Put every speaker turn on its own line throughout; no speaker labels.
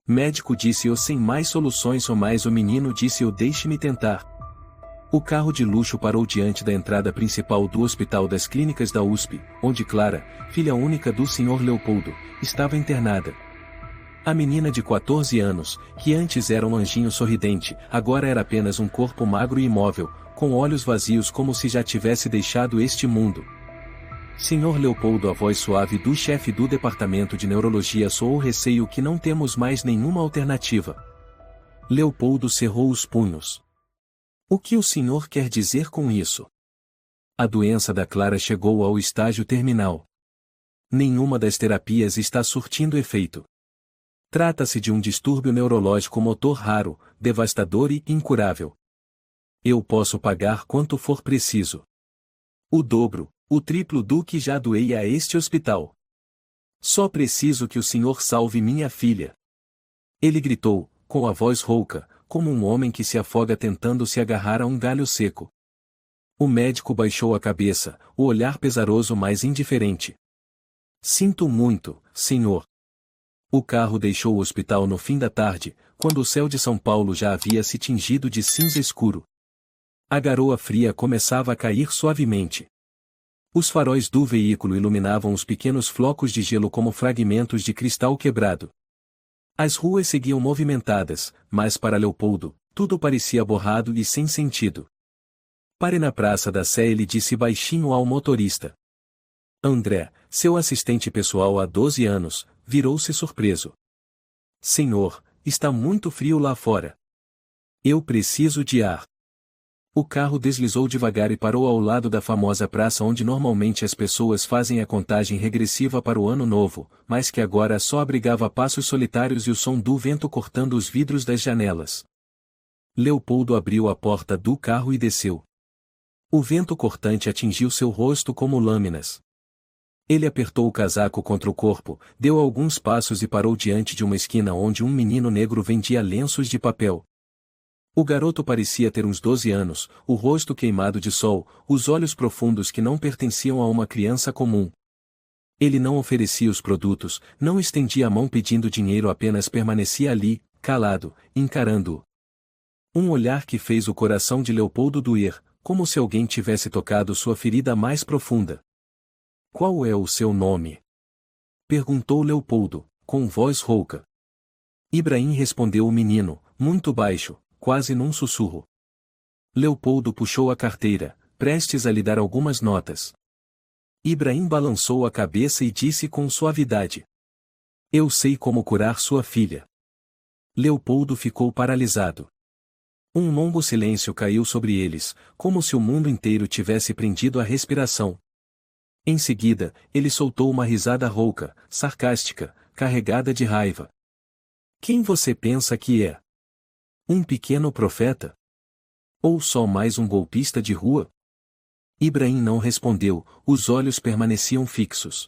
Médico, disse-o sem mais soluções. Ou mais o menino, disse-o, deixe-me tentar. O carro de luxo parou diante da entrada principal do Hospital das Clínicas da USP, onde Clara, filha única do Sr. Leopoldo, estava internada. A menina de 14 anos, que antes era um anjinho sorridente, agora era apenas um corpo magro e imóvel, com olhos vazios como se já tivesse deixado este mundo. Sr. Leopoldo, a voz suave do chefe do departamento de neurologia soou receio que não temos mais nenhuma alternativa. Leopoldo cerrou os punhos. O que o senhor quer dizer com isso? A doença da Clara chegou ao estágio terminal. Nenhuma das terapias está surtindo efeito. Trata-se de um distúrbio neurológico motor raro, devastador e incurável. Eu posso pagar quanto for preciso. O dobro, o triplo do que já doei a este hospital. Só preciso que o senhor salve minha filha. Ele gritou, com a voz rouca, como um homem que se afoga tentando se agarrar a um galho seco. O médico baixou a cabeça, o olhar pesaroso mas indiferente. Sinto muito, senhor. O carro deixou o hospital no fim da tarde, quando o céu de São Paulo já havia se tingido de cinza escuro. A garoa fria começava a cair suavemente. Os faróis do veículo iluminavam os pequenos flocos de gelo como fragmentos de cristal quebrado. As ruas seguiam movimentadas, mas para Leopoldo, tudo parecia borrado e sem sentido. Pare na Praça da Sé, ele disse baixinho ao motorista. André, seu assistente pessoal há 12 anos, virou-se surpreso. Senhor, está muito frio lá fora. Eu preciso de ar. O carro deslizou devagar e parou ao lado da famosa praça onde normalmente as pessoas fazem a contagem regressiva para o ano novo, mas que agora só abrigava passos solitários e o som do vento cortando os vidros das janelas. Leopoldo abriu a porta do carro e desceu. O vento cortante atingiu seu rosto como lâminas. Ele apertou o casaco contra o corpo, deu alguns passos e parou diante de uma esquina onde um menino negro vendia lenços de papel. O garoto parecia ter uns 12 anos, o rosto queimado de sol, os olhos profundos que não pertenciam a uma criança comum. Ele não oferecia os produtos, não estendia a mão pedindo dinheiro, apenas permanecia ali, calado, encarando-o. Um olhar que fez o coração de Leopoldo doer, como se alguém tivesse tocado sua ferida mais profunda. Qual é o seu nome? Perguntou Leopoldo, com voz rouca. Ibrahim, respondeu o menino, muito baixo, quase num sussurro. Leopoldo puxou a carteira, prestes a lhe dar algumas notas. Ibrahim balançou a cabeça e disse com suavidade. Eu sei como curar sua filha. Leopoldo ficou paralisado. Um longo silêncio caiu sobre eles, como se o mundo inteiro tivesse prendido a respiração. Em seguida, ele soltou uma risada rouca, sarcástica, carregada de raiva. Quem você pensa que é? Um pequeno profeta? Ou só mais um golpista de rua? Ibrahim não respondeu, os olhos permaneciam fixos.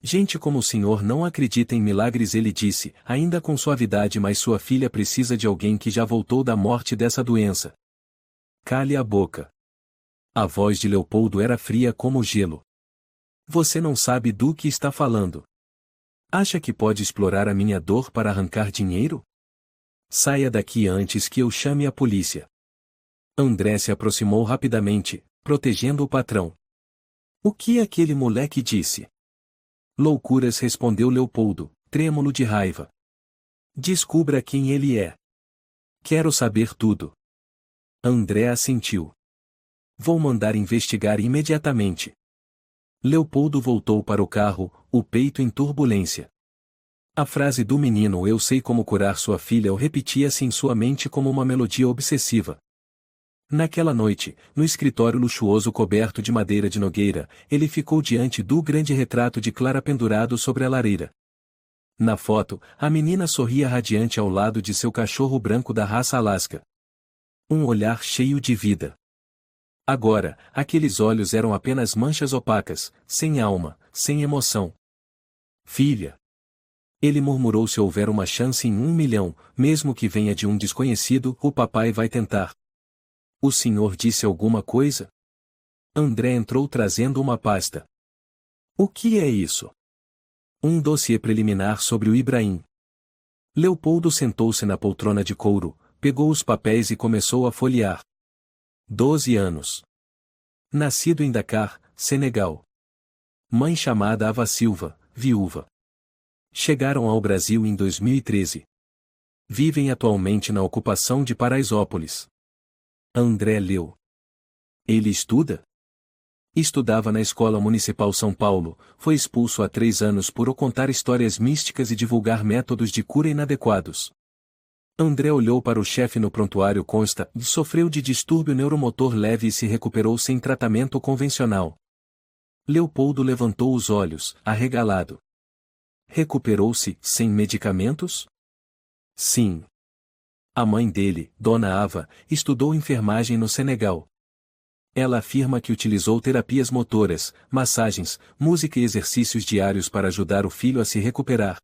Gente como o senhor não acredita em milagres, ele disse, ainda com suavidade, mas sua filha precisa de alguém que já voltou da morte dessa doença. Cale a boca. A voz de Leopoldo era fria como gelo. Você não sabe do que está falando. Acha que pode explorar a minha dor para arrancar dinheiro? Saia daqui antes que eu chame a polícia. André se aproximou rapidamente, protegendo o patrão. O que aquele moleque disse? Loucuras, respondeu Leopoldo, trêmulo de raiva. Descubra quem ele é. Quero saber tudo. André assentiu. Vou mandar investigar imediatamente. Leopoldo voltou para o carro, o peito em turbulência. A frase do menino "eu sei como curar sua filha" o repetia-se em sua mente como uma melodia obsessiva. Naquela noite, no escritório luxuoso coberto de madeira de nogueira, ele ficou diante do grande retrato de Clara pendurado sobre a lareira. Na foto, a menina sorria radiante ao lado de seu cachorro branco da raça Alaska. Um olhar cheio de vida. Agora, aqueles olhos eram apenas manchas opacas, sem alma, sem emoção. Filha. Ele murmurou: se houver uma chance em 1.000.000, mesmo que venha de um desconhecido, o papai vai tentar. O senhor disse alguma coisa? André entrou trazendo uma pasta. O que é isso? Um dossiê preliminar sobre o Ibrahim. Leopoldo sentou-se na poltrona de couro, pegou os papéis e começou a folhear. 12 anos. Nascido em Dakar, Senegal. Mãe chamada Ava Silva, viúva. Chegaram ao Brasil em 2013. Vivem atualmente na ocupação de Paraisópolis. André leu. Ele estuda? Estudava na Escola Municipal São Paulo, foi expulso há 3 anos por contar histórias místicas e divulgar métodos de cura inadequados. André olhou para o chefe no prontuário consta, sofreu de distúrbio neuromotor leve e se recuperou sem tratamento convencional. Leopoldo levantou os olhos, arregalado. Recuperou-se, sem medicamentos? Sim. A mãe dele, Dona Ava, estudou enfermagem no Senegal. Ela afirma que utilizou terapias motoras, massagens, música e exercícios diários para ajudar o filho a se recuperar.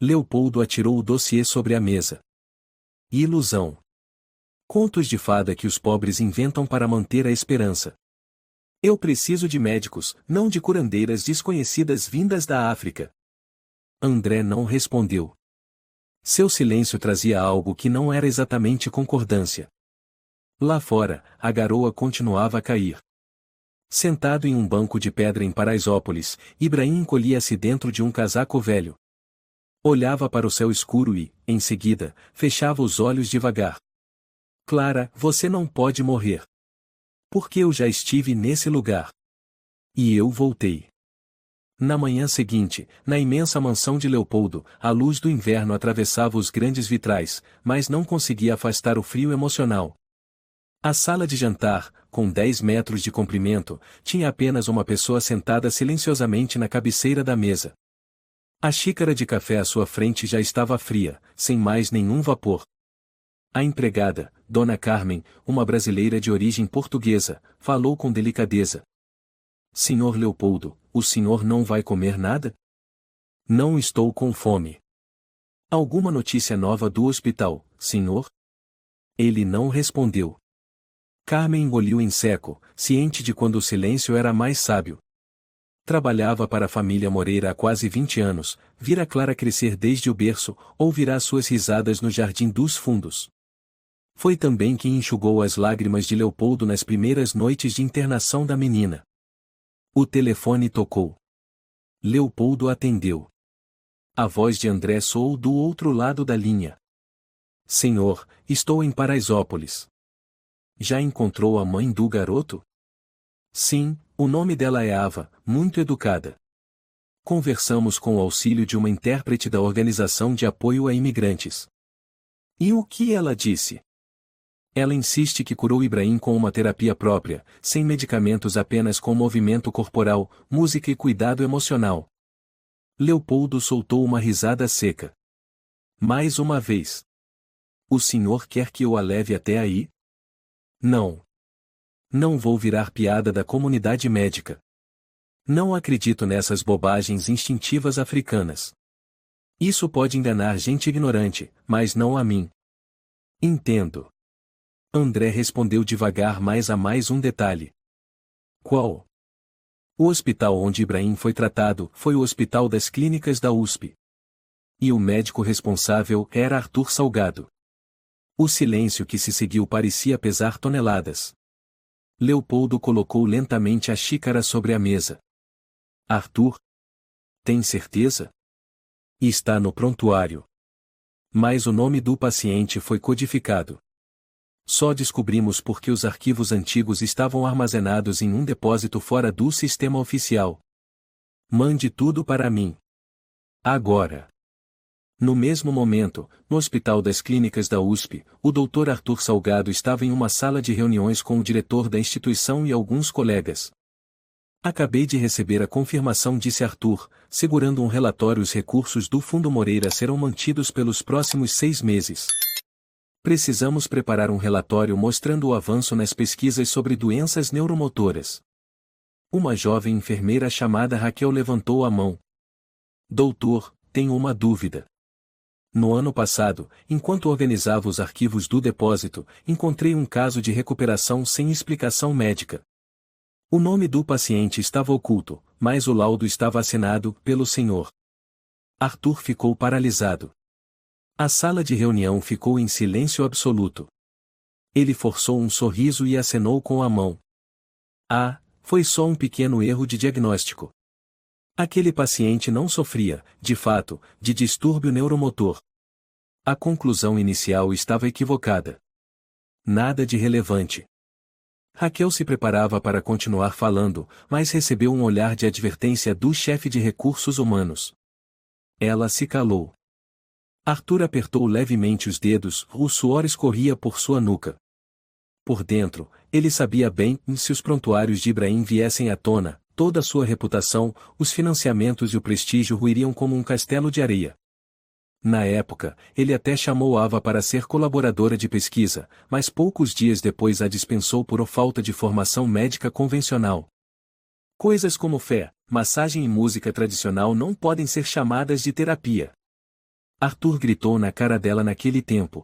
Leopoldo atirou o dossiê sobre a mesa. Ilusão. Contos de fada que os pobres inventam para manter a esperança. Eu preciso de médicos, não de curandeiras desconhecidas vindas da África. André não respondeu. Seu silêncio trazia algo que não era exatamente concordância. Lá fora, a garoa continuava a cair. Sentado em um banco de pedra em Paraisópolis, Ibrahim encolhia-se dentro de um casaco velho. Olhava para o céu escuro e, em seguida, fechava os olhos devagar. Clara, você não pode morrer. Porque eu já estive nesse lugar. E eu voltei. Na manhã seguinte, na imensa mansão de Leopoldo, a luz do inverno atravessava os grandes vitrais, mas não conseguia afastar o frio emocional. A sala de jantar, com 10 metros de comprimento, tinha apenas uma pessoa sentada silenciosamente na cabeceira da mesa. A xícara de café à sua frente já estava fria, sem mais nenhum vapor. A empregada, Dona Carmen, uma brasileira de origem portuguesa, falou com delicadeza. Senhor Leopoldo, o senhor não vai comer nada? Não estou com fome. Alguma notícia nova do hospital, senhor? Ele não respondeu. Carmen engoliu em seco, ciente de quando o silêncio era mais sábio. Trabalhava para a família Moreira há quase 20 anos, vira Clara crescer desde o berço, ouvirá suas risadas no jardim dos fundos. Foi também quem enxugou as lágrimas de Leopoldo nas primeiras noites de internação da menina. O telefone tocou. Leopoldo atendeu. A voz de André soou do outro lado da linha. Senhor, estou em Paraisópolis. Já encontrou a mãe do garoto? Sim, o nome dela é Ava, muito educada. Conversamos com o auxílio de uma intérprete da Organização de Apoio a Imigrantes. E o que ela disse? Ela insiste que curou Ibrahim com uma terapia própria, sem medicamentos, apenas com movimento corporal, música e cuidado emocional. Leopoldo soltou uma risada seca. Mais uma vez. O senhor quer que eu a leve até aí? Não. Não vou virar piada da comunidade médica. Não acredito nessas bobagens instintivas africanas. Isso pode enganar gente ignorante, mas não a mim. Entendo. André respondeu devagar, mas há mais um detalhe. Qual? O hospital onde Ibrahim foi tratado foi o Hospital das Clínicas da USP. E o médico responsável era Arthur Salgado. O silêncio que se seguiu parecia pesar toneladas. Leopoldo colocou lentamente a xícara sobre a mesa. Arthur? Tem certeza? Está no prontuário. Mas o nome do paciente foi codificado. Só descobrimos porque os arquivos antigos estavam armazenados em um depósito fora do sistema oficial. Mande tudo para mim. Agora. No mesmo momento, no Hospital das Clínicas da USP, o Dr. Arthur Salgado estava em uma sala de reuniões com o diretor da instituição e alguns colegas. Acabei de receber a confirmação, disse Arthur, segurando um relatório. Os recursos do Fundo Moreira serão mantidos pelos próximos 6 meses. Precisamos preparar um relatório mostrando o avanço nas pesquisas sobre doenças neuromotoras. Uma jovem enfermeira chamada Raquel levantou a mão. Doutor, tenho uma dúvida. No ano passado, enquanto organizava os arquivos do depósito, encontrei um caso de recuperação sem explicação médica. O nome do paciente estava oculto, mas o laudo estava assinado pelo senhor. Arthur ficou paralisado. A sala de reunião ficou em silêncio absoluto. Ele forçou um sorriso e acenou com a mão. Ah, foi só um pequeno erro de diagnóstico. Aquele paciente não sofria, de fato, de distúrbio neuromotor. A conclusão inicial estava equivocada. Nada de relevante. Raquel se preparava para continuar falando, mas recebeu um olhar de advertência do chefe de recursos humanos. Ela se calou. Arthur apertou levemente os dedos, o suor escorria por sua nuca. Por dentro, ele sabia bem, se os prontuários de Ibrahim viessem à tona, toda a sua reputação, os financiamentos e o prestígio ruiriam como um castelo de areia. Na época, ele até chamou Ava para ser colaboradora de pesquisa, mas poucos dias depois a dispensou por falta de formação médica convencional. Coisas como fé, massagem e música tradicional não podem ser chamadas de terapia. Arthur gritou na cara dela naquele tempo.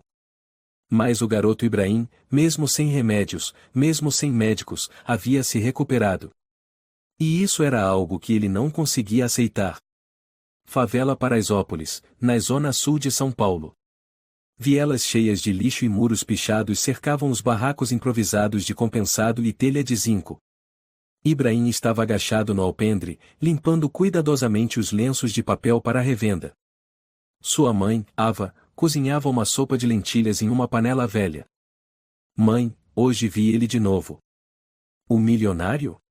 Mas o garoto Ibrahim, mesmo sem remédios, mesmo sem médicos, havia se recuperado. E isso era algo que ele não conseguia aceitar. Favela Paraisópolis, na zona sul de São Paulo. Vielas cheias de lixo e muros pichados cercavam os barracos improvisados de compensado e telha de zinco. Ibrahim estava agachado no alpendre, limpando cuidadosamente os lenços de papel para a revenda. Sua mãe, Ava, cozinhava uma sopa de lentilhas em uma panela velha. Mãe, hoje vi ele de novo. O milionário?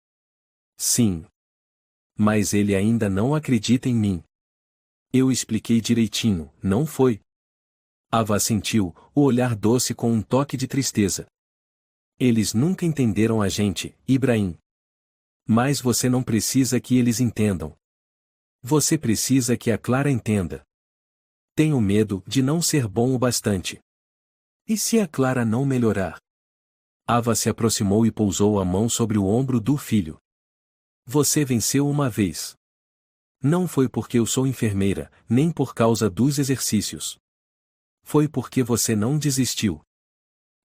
Sim. Mas ele ainda não acredita em mim. Eu expliquei direitinho, não foi? Ava assentiu, o olhar doce com um toque de tristeza. Eles nunca entenderam a gente, Ibrahim. Mas você não precisa que eles entendam. Você precisa que a Clara entenda. Tenho medo de não ser bom o bastante. E se a Clara não melhorar? Ava se aproximou e pousou a mão sobre o ombro do filho. Você venceu uma vez. Não foi porque eu sou enfermeira, nem por causa dos exercícios. Foi porque você não desistiu.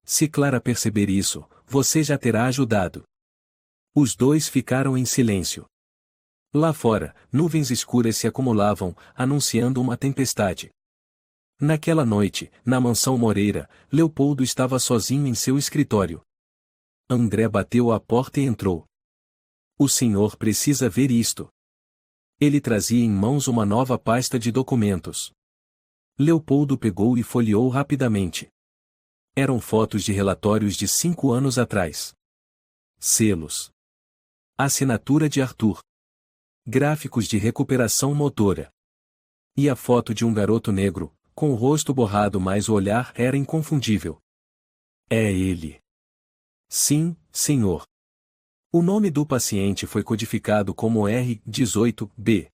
Se Clara perceber isso, você já terá ajudado. Os dois ficaram em silêncio. Lá fora, nuvens escuras se acumulavam, anunciando uma tempestade. Naquela noite, na mansão Moreira, Leopoldo estava sozinho em seu escritório. André bateu à porta e entrou. O senhor precisa ver isto. Ele trazia em mãos uma nova pasta de documentos. Leopoldo pegou e folheou rapidamente. Eram fotos de relatórios de 5 anos atrás. Selos. Assinatura de Arthur. Gráficos de recuperação motora. E a foto de um garoto negro, com o rosto borrado, mas o olhar era inconfundível. É ele. Sim, senhor. O nome do paciente foi codificado como R18B.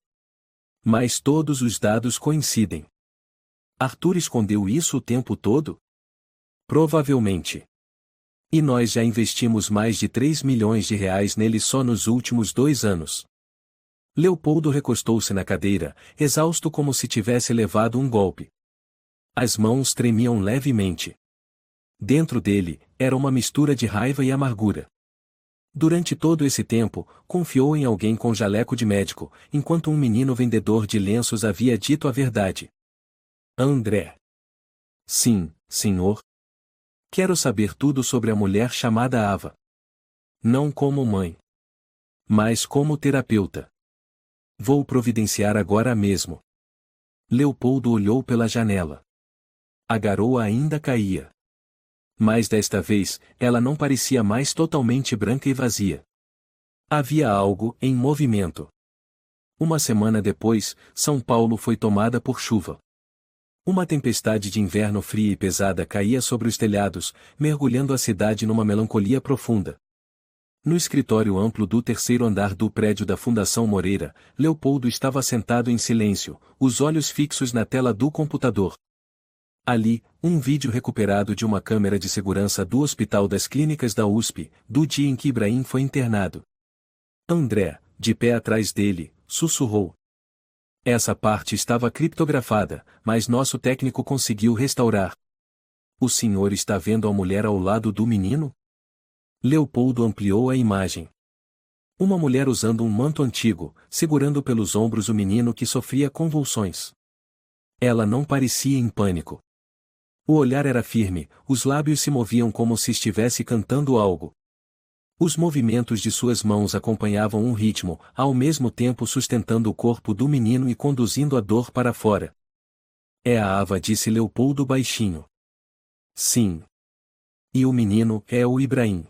Mas todos os dados coincidem. Arthur escondeu isso o tempo todo? Provavelmente. E nós já investimos mais de 3 milhões de reais nele só nos últimos 2 anos. Leopoldo recostou-se na cadeira, exausto como se tivesse levado um golpe. As mãos tremiam levemente. Dentro dele, era uma mistura de raiva e amargura. Durante todo esse tempo, confiou em alguém com jaleco de médico, enquanto um menino vendedor de lenços havia dito a verdade. André. Sim, senhor. Quero saber tudo sobre a mulher chamada Ava. Não como mãe. Mas como terapeuta. Vou providenciar agora mesmo. Leopoldo olhou pela janela. A garoa ainda caía. Mas desta vez, ela não parecia mais totalmente branca e vazia. Havia algo em movimento. Uma semana depois, São Paulo foi tomada por chuva. Uma tempestade de inverno fria e pesada caía sobre os telhados, mergulhando a cidade numa melancolia profunda. No escritório amplo do 3º andar do prédio da Fundação Moreira, Leopoldo estava sentado em silêncio, os olhos fixos na tela do computador. Ali, um vídeo recuperado de uma câmera de segurança do Hospital das Clínicas da USP, do dia em que Ibrahim foi internado. André, de pé atrás dele, sussurrou. Essa parte estava criptografada, mas nosso técnico conseguiu restaurar. O senhor está vendo a mulher ao lado do menino? Leopoldo ampliou a imagem. Uma mulher usando um manto antigo, segurando pelos ombros o menino que sofria convulsões. Ela não parecia em pânico. O olhar era firme, os lábios se moviam como se estivesse cantando algo. Os movimentos de suas mãos acompanhavam um ritmo, ao mesmo tempo sustentando o corpo do menino e conduzindo a dor para fora. É a Ava, disse Leopoldo baixinho. Sim. E o menino é o Ibrahim.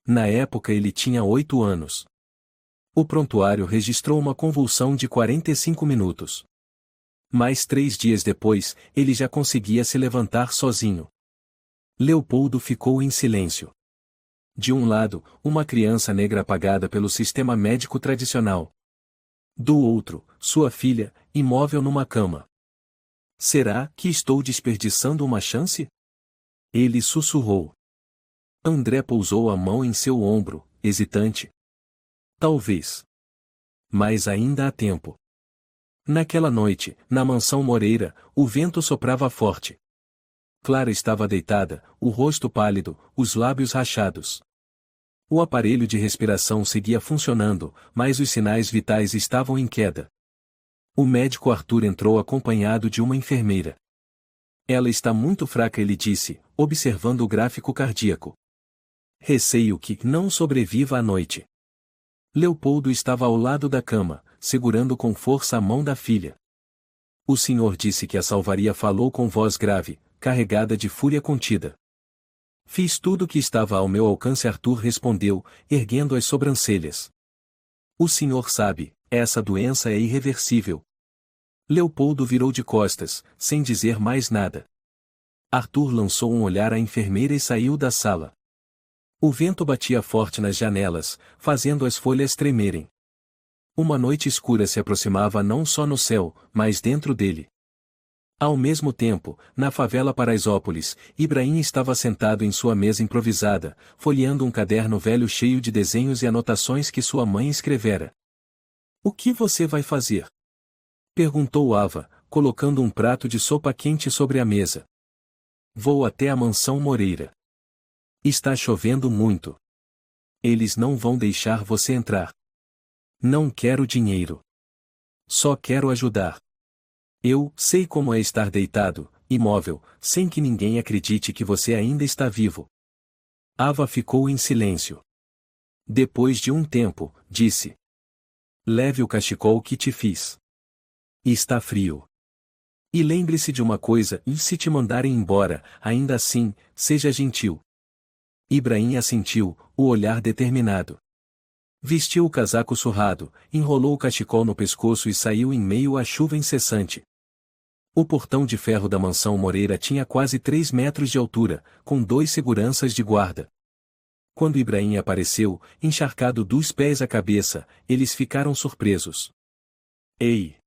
Na época ele tinha 8 anos. O prontuário registrou uma convulsão de 45 minutos. Mas 3 dias depois, ele já conseguia se levantar sozinho. Leopoldo ficou em silêncio. De um lado, uma criança negra apagada pelo sistema médico tradicional. Do outro, sua filha, imóvel numa cama. Será que estou desperdiçando uma chance? Ele sussurrou. André pousou a mão em seu ombro, hesitante. Talvez. Mas ainda há tempo. Naquela noite, na mansão Moreira, o vento soprava forte. Clara estava deitada, o rosto pálido, os lábios rachados. O aparelho de respiração seguia funcionando, mas os sinais vitais estavam em queda. O médico Arthur entrou acompanhado de uma enfermeira. Ela está muito fraca, ele disse, observando o gráfico cardíaco. Receio que não sobreviva à noite. Leopoldo estava ao lado da cama, segurando com força a mão da filha. O senhor disse que a salvaria, falou com voz grave, carregada de fúria contida. Fiz tudo o que estava ao meu alcance, Arthur respondeu, erguendo as sobrancelhas. O senhor sabe, essa doença é irreversível. Leopoldo virou de costas, sem dizer mais nada. Arthur lançou um olhar à enfermeira e saiu da sala. O vento batia forte nas janelas, fazendo as folhas tremerem. Uma noite escura se aproximava não só no céu, mas dentro dele. Ao mesmo tempo, na favela Paraisópolis, Ibrahim estava sentado em sua mesa improvisada, folheando um caderno velho cheio de desenhos e anotações que sua mãe escrevera. O que você vai fazer? Perguntou Ava, colocando um prato de sopa quente sobre a mesa. Vou até a mansão Moreira. Está chovendo muito. Eles não vão deixar você entrar. Não quero dinheiro. Só quero ajudar. Eu sei como é estar deitado, imóvel, sem que ninguém acredite que você ainda está vivo. Ava ficou em silêncio. Depois de um tempo, disse. Leve o cachecol que te fiz. Está frio. E lembre-se de uma coisa, e se te mandarem embora, ainda assim, seja gentil. Ibrahim assentiu, o olhar determinado. Vestiu o casaco surrado, enrolou o cachecol no pescoço e saiu em meio à chuva incessante. O portão de ferro da mansão Moreira tinha quase 3 metros de altura, com 2 seguranças de guarda. Quando Ibrahim apareceu, encharcado dos pés à cabeça, eles ficaram surpresos. Ei!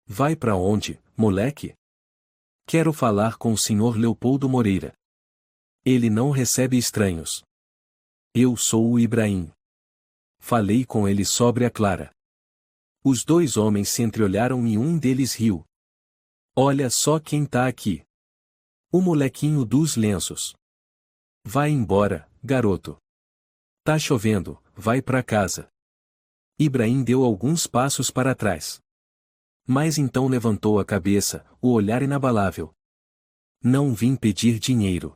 Vai para onde, moleque? Quero falar com o senhor Leopoldo Moreira. Ele não recebe estranhos. Eu sou o Ibrahim. Falei com ele sobre a Clara. Os 2 homens se entreolharam e um deles riu. Olha só quem tá aqui. O molequinho dos lenços. Vai embora, garoto. Tá chovendo, vai pra casa. Ibrahim deu alguns passos para trás. Mas então levantou a cabeça, o olhar inabalável. Não vim pedir dinheiro.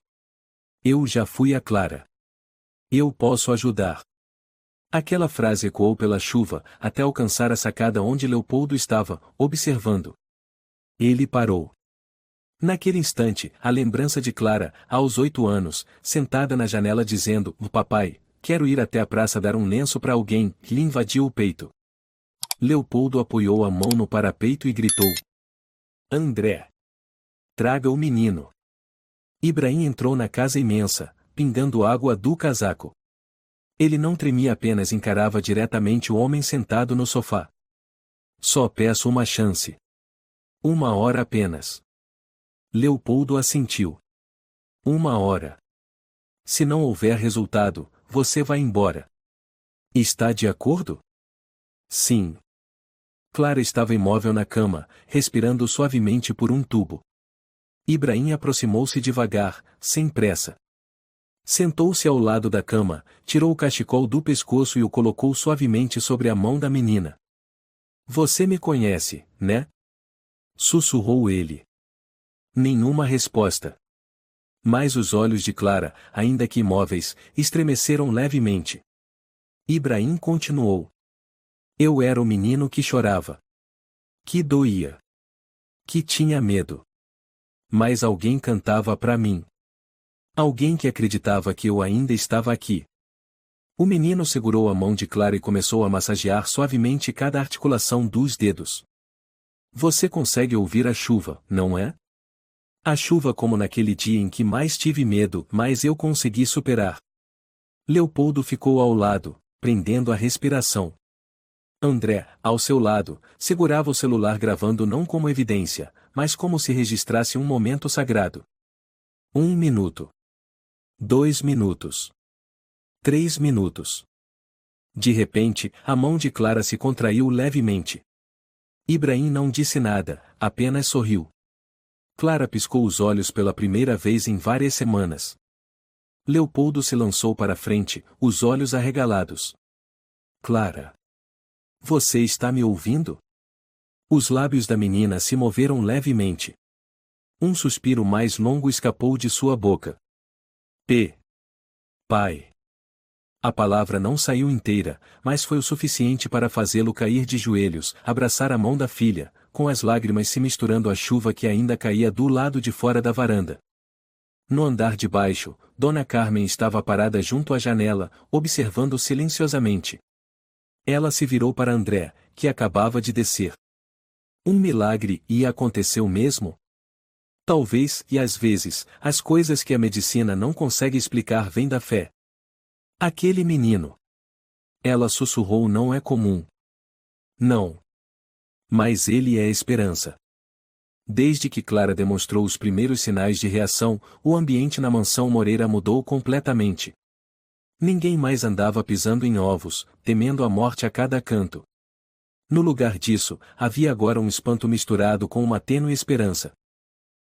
Eu já fui a Clara. Eu posso ajudar. Aquela frase ecoou pela chuva, até alcançar a sacada onde Leopoldo estava, observando. Ele parou. Naquele instante, a lembrança de Clara, aos 8 anos, sentada na janela dizendo, papai, quero ir até a praça dar um lenço para alguém, lhe invadiu o peito. Leopoldo apoiou a mão no parapeito e gritou. André! Traga o menino. Ibrahim entrou na casa imensa, pingando água do casaco. Ele não tremia, apenas encarava diretamente o homem sentado no sofá. Só peço uma chance. 1 hora apenas. Leopoldo assentiu. 1 hora. Se não houver resultado, você vai embora. Está de acordo? Sim. Clara estava imóvel na cama, respirando suavemente por um tubo. Ibrahim aproximou-se devagar, sem pressa. Sentou-se ao lado da cama, tirou o cachecol do pescoço e o colocou suavemente sobre a mão da menina. Você me conhece, né? Sussurrou ele. Nenhuma resposta. Mas os olhos de Clara, ainda que imóveis, estremeceram levemente. Ibrahim continuou. Eu era o menino que chorava. Que doía. Que tinha medo. Mas alguém cantava para mim. Alguém que acreditava que eu ainda estava aqui. O menino segurou a mão de Clara e começou a massagear suavemente cada articulação dos dedos. Você consegue ouvir a chuva, não é? A chuva como naquele dia em que mais tive medo, mas eu consegui superar. Leopoldo ficou ao lado, prendendo a respiração. André, ao seu lado, segurava o celular gravando não como evidência, mas como se registrasse um momento sagrado. 1 minuto. 2 minutos. 3 minutos. De repente, a mão de Clara se contraiu levemente. Ibrahim não disse nada, apenas sorriu. Clara piscou os olhos pela primeira vez em várias semanas. Leopoldo se lançou para frente, os olhos arregalados. Clara. Você está me ouvindo? Os lábios da menina se moveram levemente. Um suspiro mais longo escapou de sua boca. Pai. A palavra não saiu inteira, mas foi o suficiente para fazê-lo cair de joelhos, abraçar a mão da filha, com as lágrimas se misturando à chuva que ainda caía do lado de fora da varanda. No andar de baixo, Dona Carmen estava parada junto à janela, observando silenciosamente. Ela se virou para André, que acabava de descer. Um milagre ia aconteceu mesmo? Talvez, e às vezes, as coisas que a medicina não consegue explicar vêm da fé. Aquele menino. Ela sussurrou não é comum. Não. Mas ele é esperança. Desde que Clara demonstrou os primeiros sinais de reação, o ambiente na mansão Moreira mudou completamente. Ninguém mais andava pisando em ovos, temendo a morte a cada canto. No lugar disso, havia agora um espanto misturado com uma tênue esperança.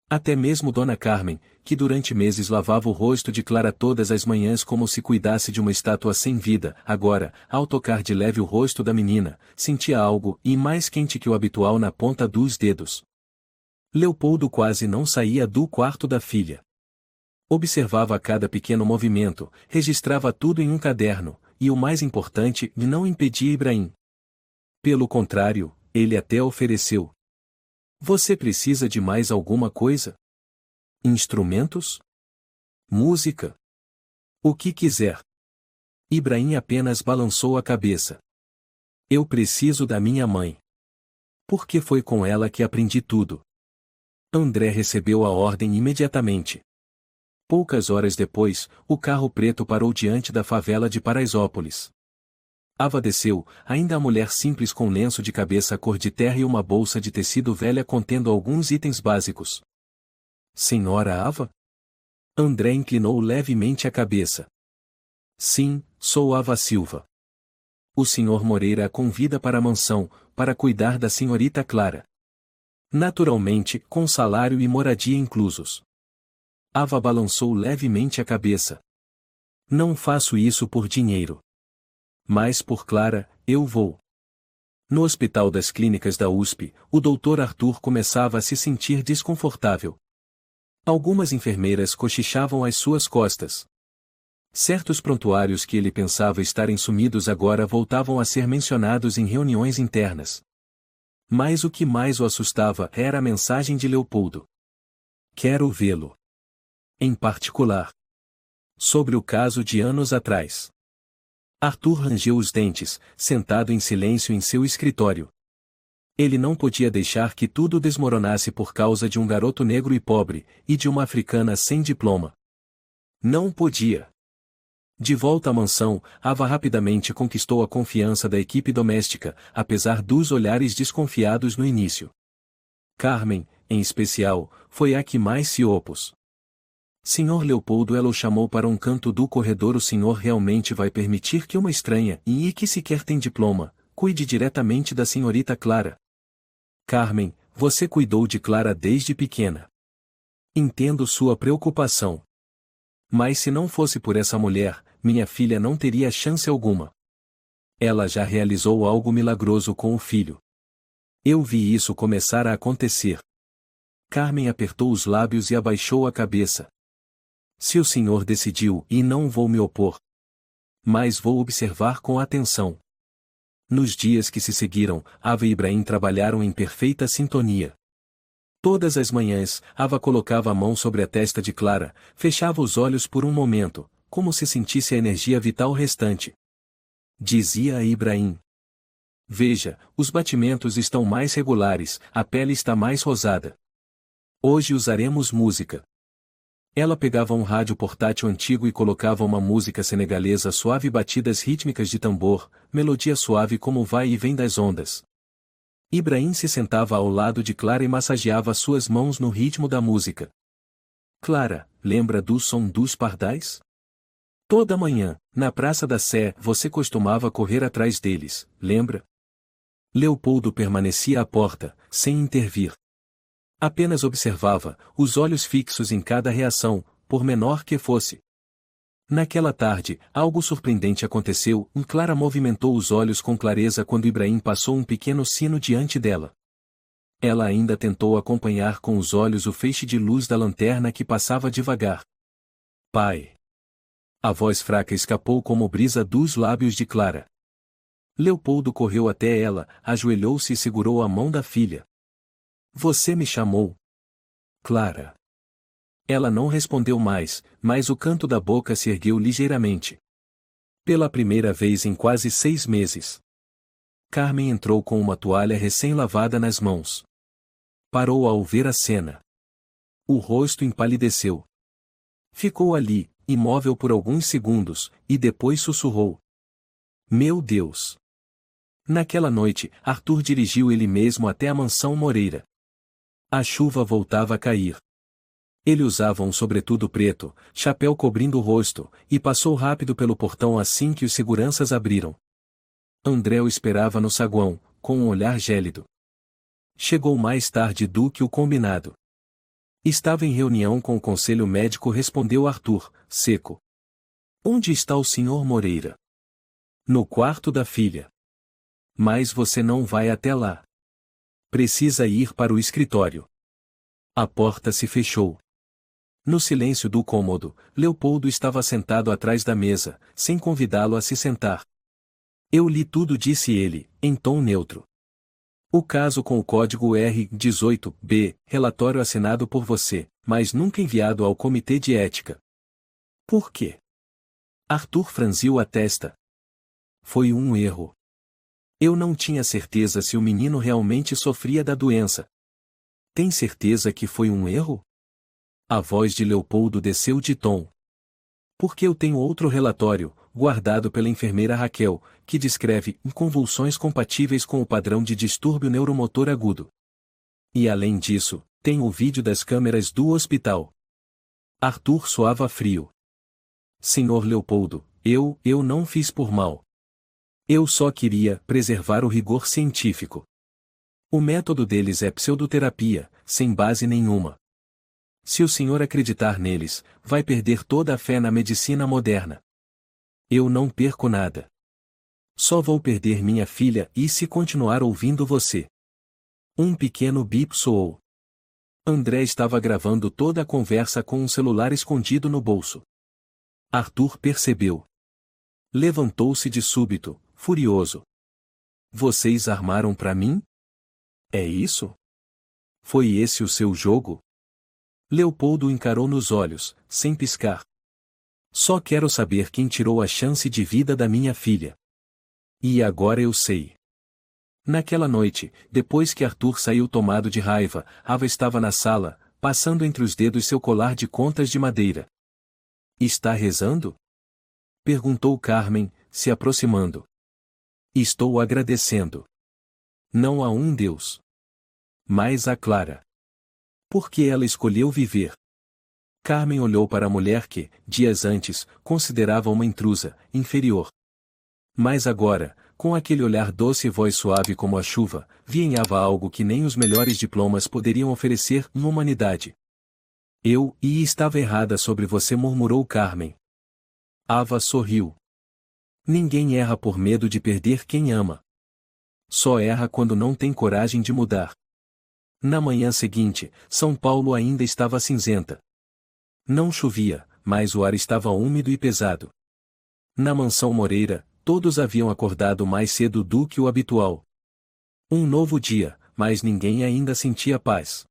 Até mesmo Dona Carmen, que durante meses lavava o rosto de Clara todas as manhãs como se cuidasse de uma estátua sem vida, agora, ao tocar de leve o rosto da menina, sentia algo, e mais quente que o habitual na ponta dos dedos. Leopoldo quase não saía do quarto da filha. Observava cada pequeno movimento, registrava tudo em um caderno, e o mais importante, não impedia Ibrahim. Pelo contrário, ele até ofereceu. Você precisa de mais alguma coisa? Instrumentos? Música? O que quiser. Ibrahim apenas balançou a cabeça. Eu preciso da minha mãe. Porque foi com ela que aprendi tudo. André recebeu a ordem imediatamente. Poucas horas depois, o carro preto parou diante da favela de Paraisópolis. Ava desceu, ainda a mulher simples com lenço de cabeça cor de terra e uma bolsa de tecido velha contendo alguns itens básicos. Senhora Ava? André inclinou levemente a cabeça. Sim, sou Ava Silva. O senhor Moreira a convida para a mansão, para cuidar da senhorita Clara. Naturalmente, com salário e moradia inclusos. Ava balançou levemente a cabeça. Não faço isso por dinheiro. Mas por Clara, eu vou. No hospital das clínicas da USP, o Dr. Arthur começava a se sentir desconfortável. Algumas enfermeiras cochichavam às suas costas. Certos prontuários que ele pensava estarem sumidos agora voltavam a ser mencionados em reuniões internas. Mas o que mais o assustava era a mensagem de Leopoldo. Quero vê-lo. Em particular. Sobre o caso de anos atrás. Arthur rangeu os dentes, sentado em silêncio em seu escritório. Ele não podia deixar que tudo desmoronasse por causa de um garoto negro e pobre, e de uma africana sem diploma. Não podia. De volta à mansão, Ava rapidamente conquistou a confiança da equipe doméstica, apesar dos olhares desconfiados no início. Carmen, em especial, foi a que mais se opôs. Senhor Leopoldo, ela o chamou para um canto do corredor. O senhor realmente vai permitir que uma estranha, e que sequer tem diploma, cuide diretamente da senhorita Clara? Carmen, você cuidou de Clara desde pequena. Entendo sua preocupação. Mas se não fosse por essa mulher, minha filha não teria chance alguma. Ela já realizou algo milagroso com o filho. Eu vi isso começar a acontecer. Carmen apertou os lábios e abaixou a cabeça. Se o senhor decidiu, e não vou me opor. Mas vou observar com atenção. Nos dias que se seguiram, Ava e Ibrahim trabalharam em perfeita sintonia. Todas as manhãs, Ava colocava a mão sobre a testa de Clara, fechava os olhos por um momento, como se sentisse a energia vital restante. Dizia a Ibrahim: veja, os batimentos estão mais regulares, a pele está mais rosada. Hoje usaremos música. Ela pegava um rádio portátil antigo e colocava uma música senegalesa suave e batidas rítmicas de tambor, melodia suave como o vai e vem das ondas. Ibrahim se sentava ao lado de Clara e massageava suas mãos no ritmo da música. Clara, lembra do som dos pardais? Toda manhã, na Praça da Sé, você costumava correr atrás deles, lembra? Leopoldo permanecia à porta, sem intervir. Apenas observava, os olhos fixos em cada reação, por menor que fosse. Naquela tarde, algo surpreendente aconteceu. Clara movimentou os olhos com clareza quando Ibrahim passou um pequeno sino diante dela. Ela ainda tentou acompanhar com os olhos o feixe de luz da lanterna que passava devagar. Pai! A voz fraca escapou como brisa dos lábios de Clara. Leopoldo correu até ela, ajoelhou-se e segurou a mão da filha. Você me chamou? Clara. Ela não respondeu mais, mas o canto da boca se ergueu ligeiramente. Pela primeira vez em quase 6 meses. Carmen entrou com uma toalha recém-lavada nas mãos. Parou ao ver a cena. O rosto empalideceu. Ficou ali, imóvel por alguns segundos, e depois sussurrou: meu Deus! Naquela noite, Arthur dirigiu ele mesmo até a mansão Moreira. A chuva voltava a cair. Ele usava um sobretudo preto, chapéu cobrindo o rosto, e passou rápido pelo portão assim que os seguranças abriram. André o esperava no saguão, com um olhar gélido. Chegou mais tarde do que o combinado. Estava em reunião com o conselho médico, respondeu Arthur, seco. Onde está o senhor Moreira? No quarto da filha. Mas você não vai até lá. Precisa ir para o escritório. A porta se fechou. No silêncio do cômodo, Leopoldo estava sentado atrás da mesa, sem convidá-lo a se sentar. Eu li tudo, disse ele, em tom neutro. O caso com o código R18B, relatório assinado por você, mas nunca enviado ao comitê de ética. Por quê? Arthur franziu a testa. Foi um erro. Eu não tinha certeza se o menino realmente sofria da doença. Tem certeza que foi um erro? A voz de Leopoldo desceu de tom. Porque eu tenho outro relatório, guardado pela enfermeira Raquel, que descreve convulsões compatíveis com o padrão de distúrbio neuromotor agudo. E além disso, tem o vídeo das câmeras do hospital. Arthur soava frio. Senhor Leopoldo, eu não fiz por mal. Eu só queria preservar o rigor científico. O método deles é pseudoterapia, sem base nenhuma. Se o senhor acreditar neles, vai perder toda a fé na medicina moderna. Eu não perco nada. Só vou perder minha filha e se continuar ouvindo você. Um pequeno bip soou. André estava gravando toda a conversa com um celular escondido no bolso. Arthur percebeu. Levantou-se de súbito, furioso. Vocês armaram para mim? É isso? Foi esse o seu jogo? Leopoldo o encarou nos olhos, sem piscar. Só quero saber quem tirou a chance de vida da minha filha. E agora eu sei. Naquela noite, depois que Arthur saiu tomado de raiva, Ava estava na sala, passando entre os dedos seu colar de contas de madeira. Está rezando? Perguntou Carmen, se aproximando. Estou agradecendo. Não há um Deus. Mas a Clara. Por que ela escolheu viver? Carmen olhou para a mulher que, dias antes, considerava uma intrusa, inferior. Mas agora, com aquele olhar doce e voz suave como a chuva, via em Ava algo que nem os melhores diplomas poderiam oferecer na humanidade. E estava errada sobre você, murmurou Carmen. Ava sorriu. Ninguém erra por medo de perder quem ama. Só erra quando não tem coragem de mudar. Na manhã seguinte, São Paulo ainda estava cinzenta. Não chovia, mas o ar estava úmido e pesado. Na mansão Moreira, todos haviam acordado mais cedo do que o habitual. Um novo dia, mas ninguém ainda sentia paz.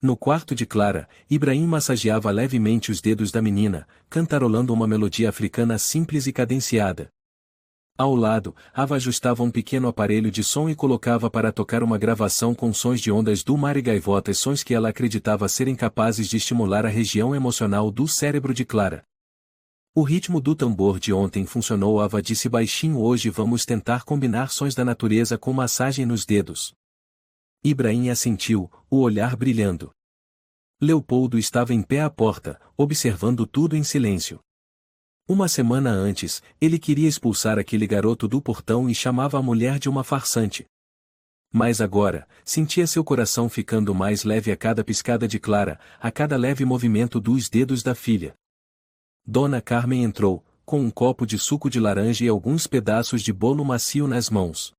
No quarto de Clara, Ibrahim massageava levemente os dedos da menina, cantarolando uma melodia africana simples e cadenciada. Ao lado, Ava ajustava um pequeno aparelho de som e colocava para tocar uma gravação com sons de ondas do mar e gaivotas, sons que ela acreditava serem capazes de estimular a região emocional do cérebro de Clara. O ritmo do tambor de ontem funcionou. Ava disse baixinho: hoje vamos tentar combinar sons da natureza com massagem nos dedos. Ibrahim assentiu, o olhar brilhando. Leopoldo estava em pé à porta, observando tudo em silêncio. Uma semana antes, ele queria expulsar aquele garoto do portão e chamava a mulher de uma farsante. Mas agora, sentia seu coração ficando mais leve a cada piscada de Clara, a cada leve movimento dos dedos da filha. Dona Carmen entrou, com um copo de suco de laranja e alguns pedaços de bolo macio nas mãos.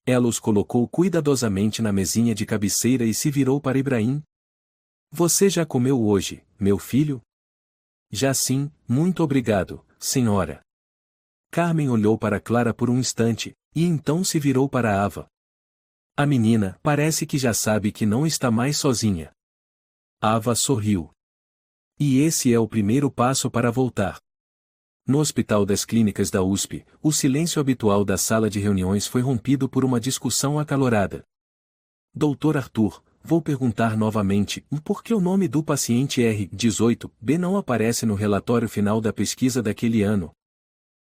Ela os colocou cuidadosamente na mesinha de cabeceira e se virou para Ibrahim. Você já comeu hoje, meu filho? Já sim, muito obrigado, senhora. Carmen olhou para Clara por um instante, e então se virou para Ava. A menina parece que já sabe que não está mais sozinha. Ava sorriu. E esse é o primeiro passo para voltar. No Hospital das Clínicas da USP, o silêncio habitual da sala de reuniões foi rompido por uma discussão acalorada. Doutor Arthur, vou perguntar novamente, por que o nome do paciente R18B não aparece no relatório final da pesquisa daquele ano?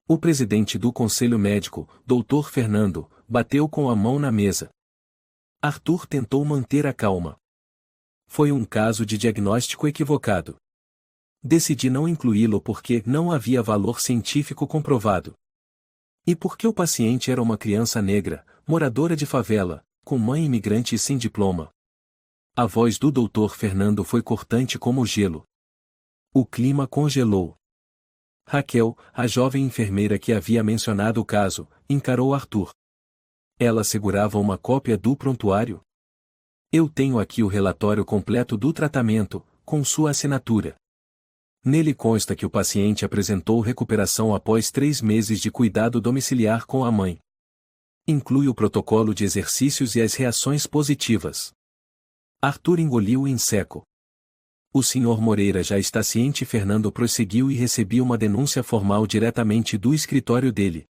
O presidente do Conselho Médico, Dr. Fernando, bateu com a mão na mesa. Arthur tentou manter a calma. Foi um caso de diagnóstico equivocado. Decidi não incluí-lo porque não havia valor científico comprovado. E porque o paciente era uma criança negra, moradora de favela, com mãe imigrante e sem diploma. A voz do Dr. Fernando foi cortante como gelo. O clima congelou. Raquel, a jovem enfermeira que havia mencionado o caso, encarou Arthur. Ela segurava uma cópia do prontuário. Eu tenho aqui o relatório completo do tratamento, com sua assinatura. Nele consta que o paciente apresentou recuperação após 3 meses de cuidado domiciliar com a mãe. Inclui o protocolo de exercícios e as reações positivas. Arthur engoliu em seco. O Sr. Moreira já está ciente. Fernando prosseguiu e recebi uma denúncia formal diretamente do escritório dele.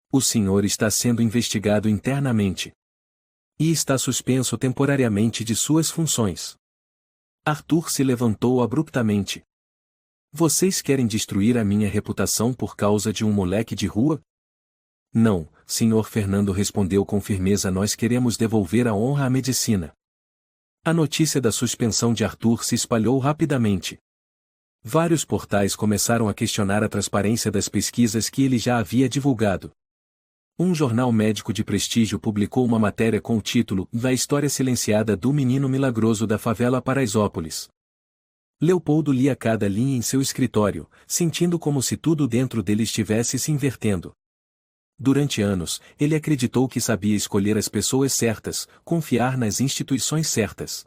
O senhor está sendo investigado internamente. E está suspenso temporariamente de suas funções. Arthur se levantou abruptamente. Vocês querem destruir a minha reputação por causa de um moleque de rua? Não, Sr. Fernando respondeu com firmeza. Nós queremos devolver a honra à medicina. A notícia da suspensão de Arthur se espalhou rapidamente. Vários portais começaram a questionar a transparência das pesquisas que ele já havia divulgado. Um jornal médico de prestígio publicou uma matéria com o título "Da História Silenciada do Menino Milagroso da Favela Paraisópolis". Leopoldo lia cada linha em seu escritório, sentindo como se tudo dentro dele estivesse se invertendo. Durante anos, ele acreditou que sabia escolher as pessoas certas, confiar nas instituições certas.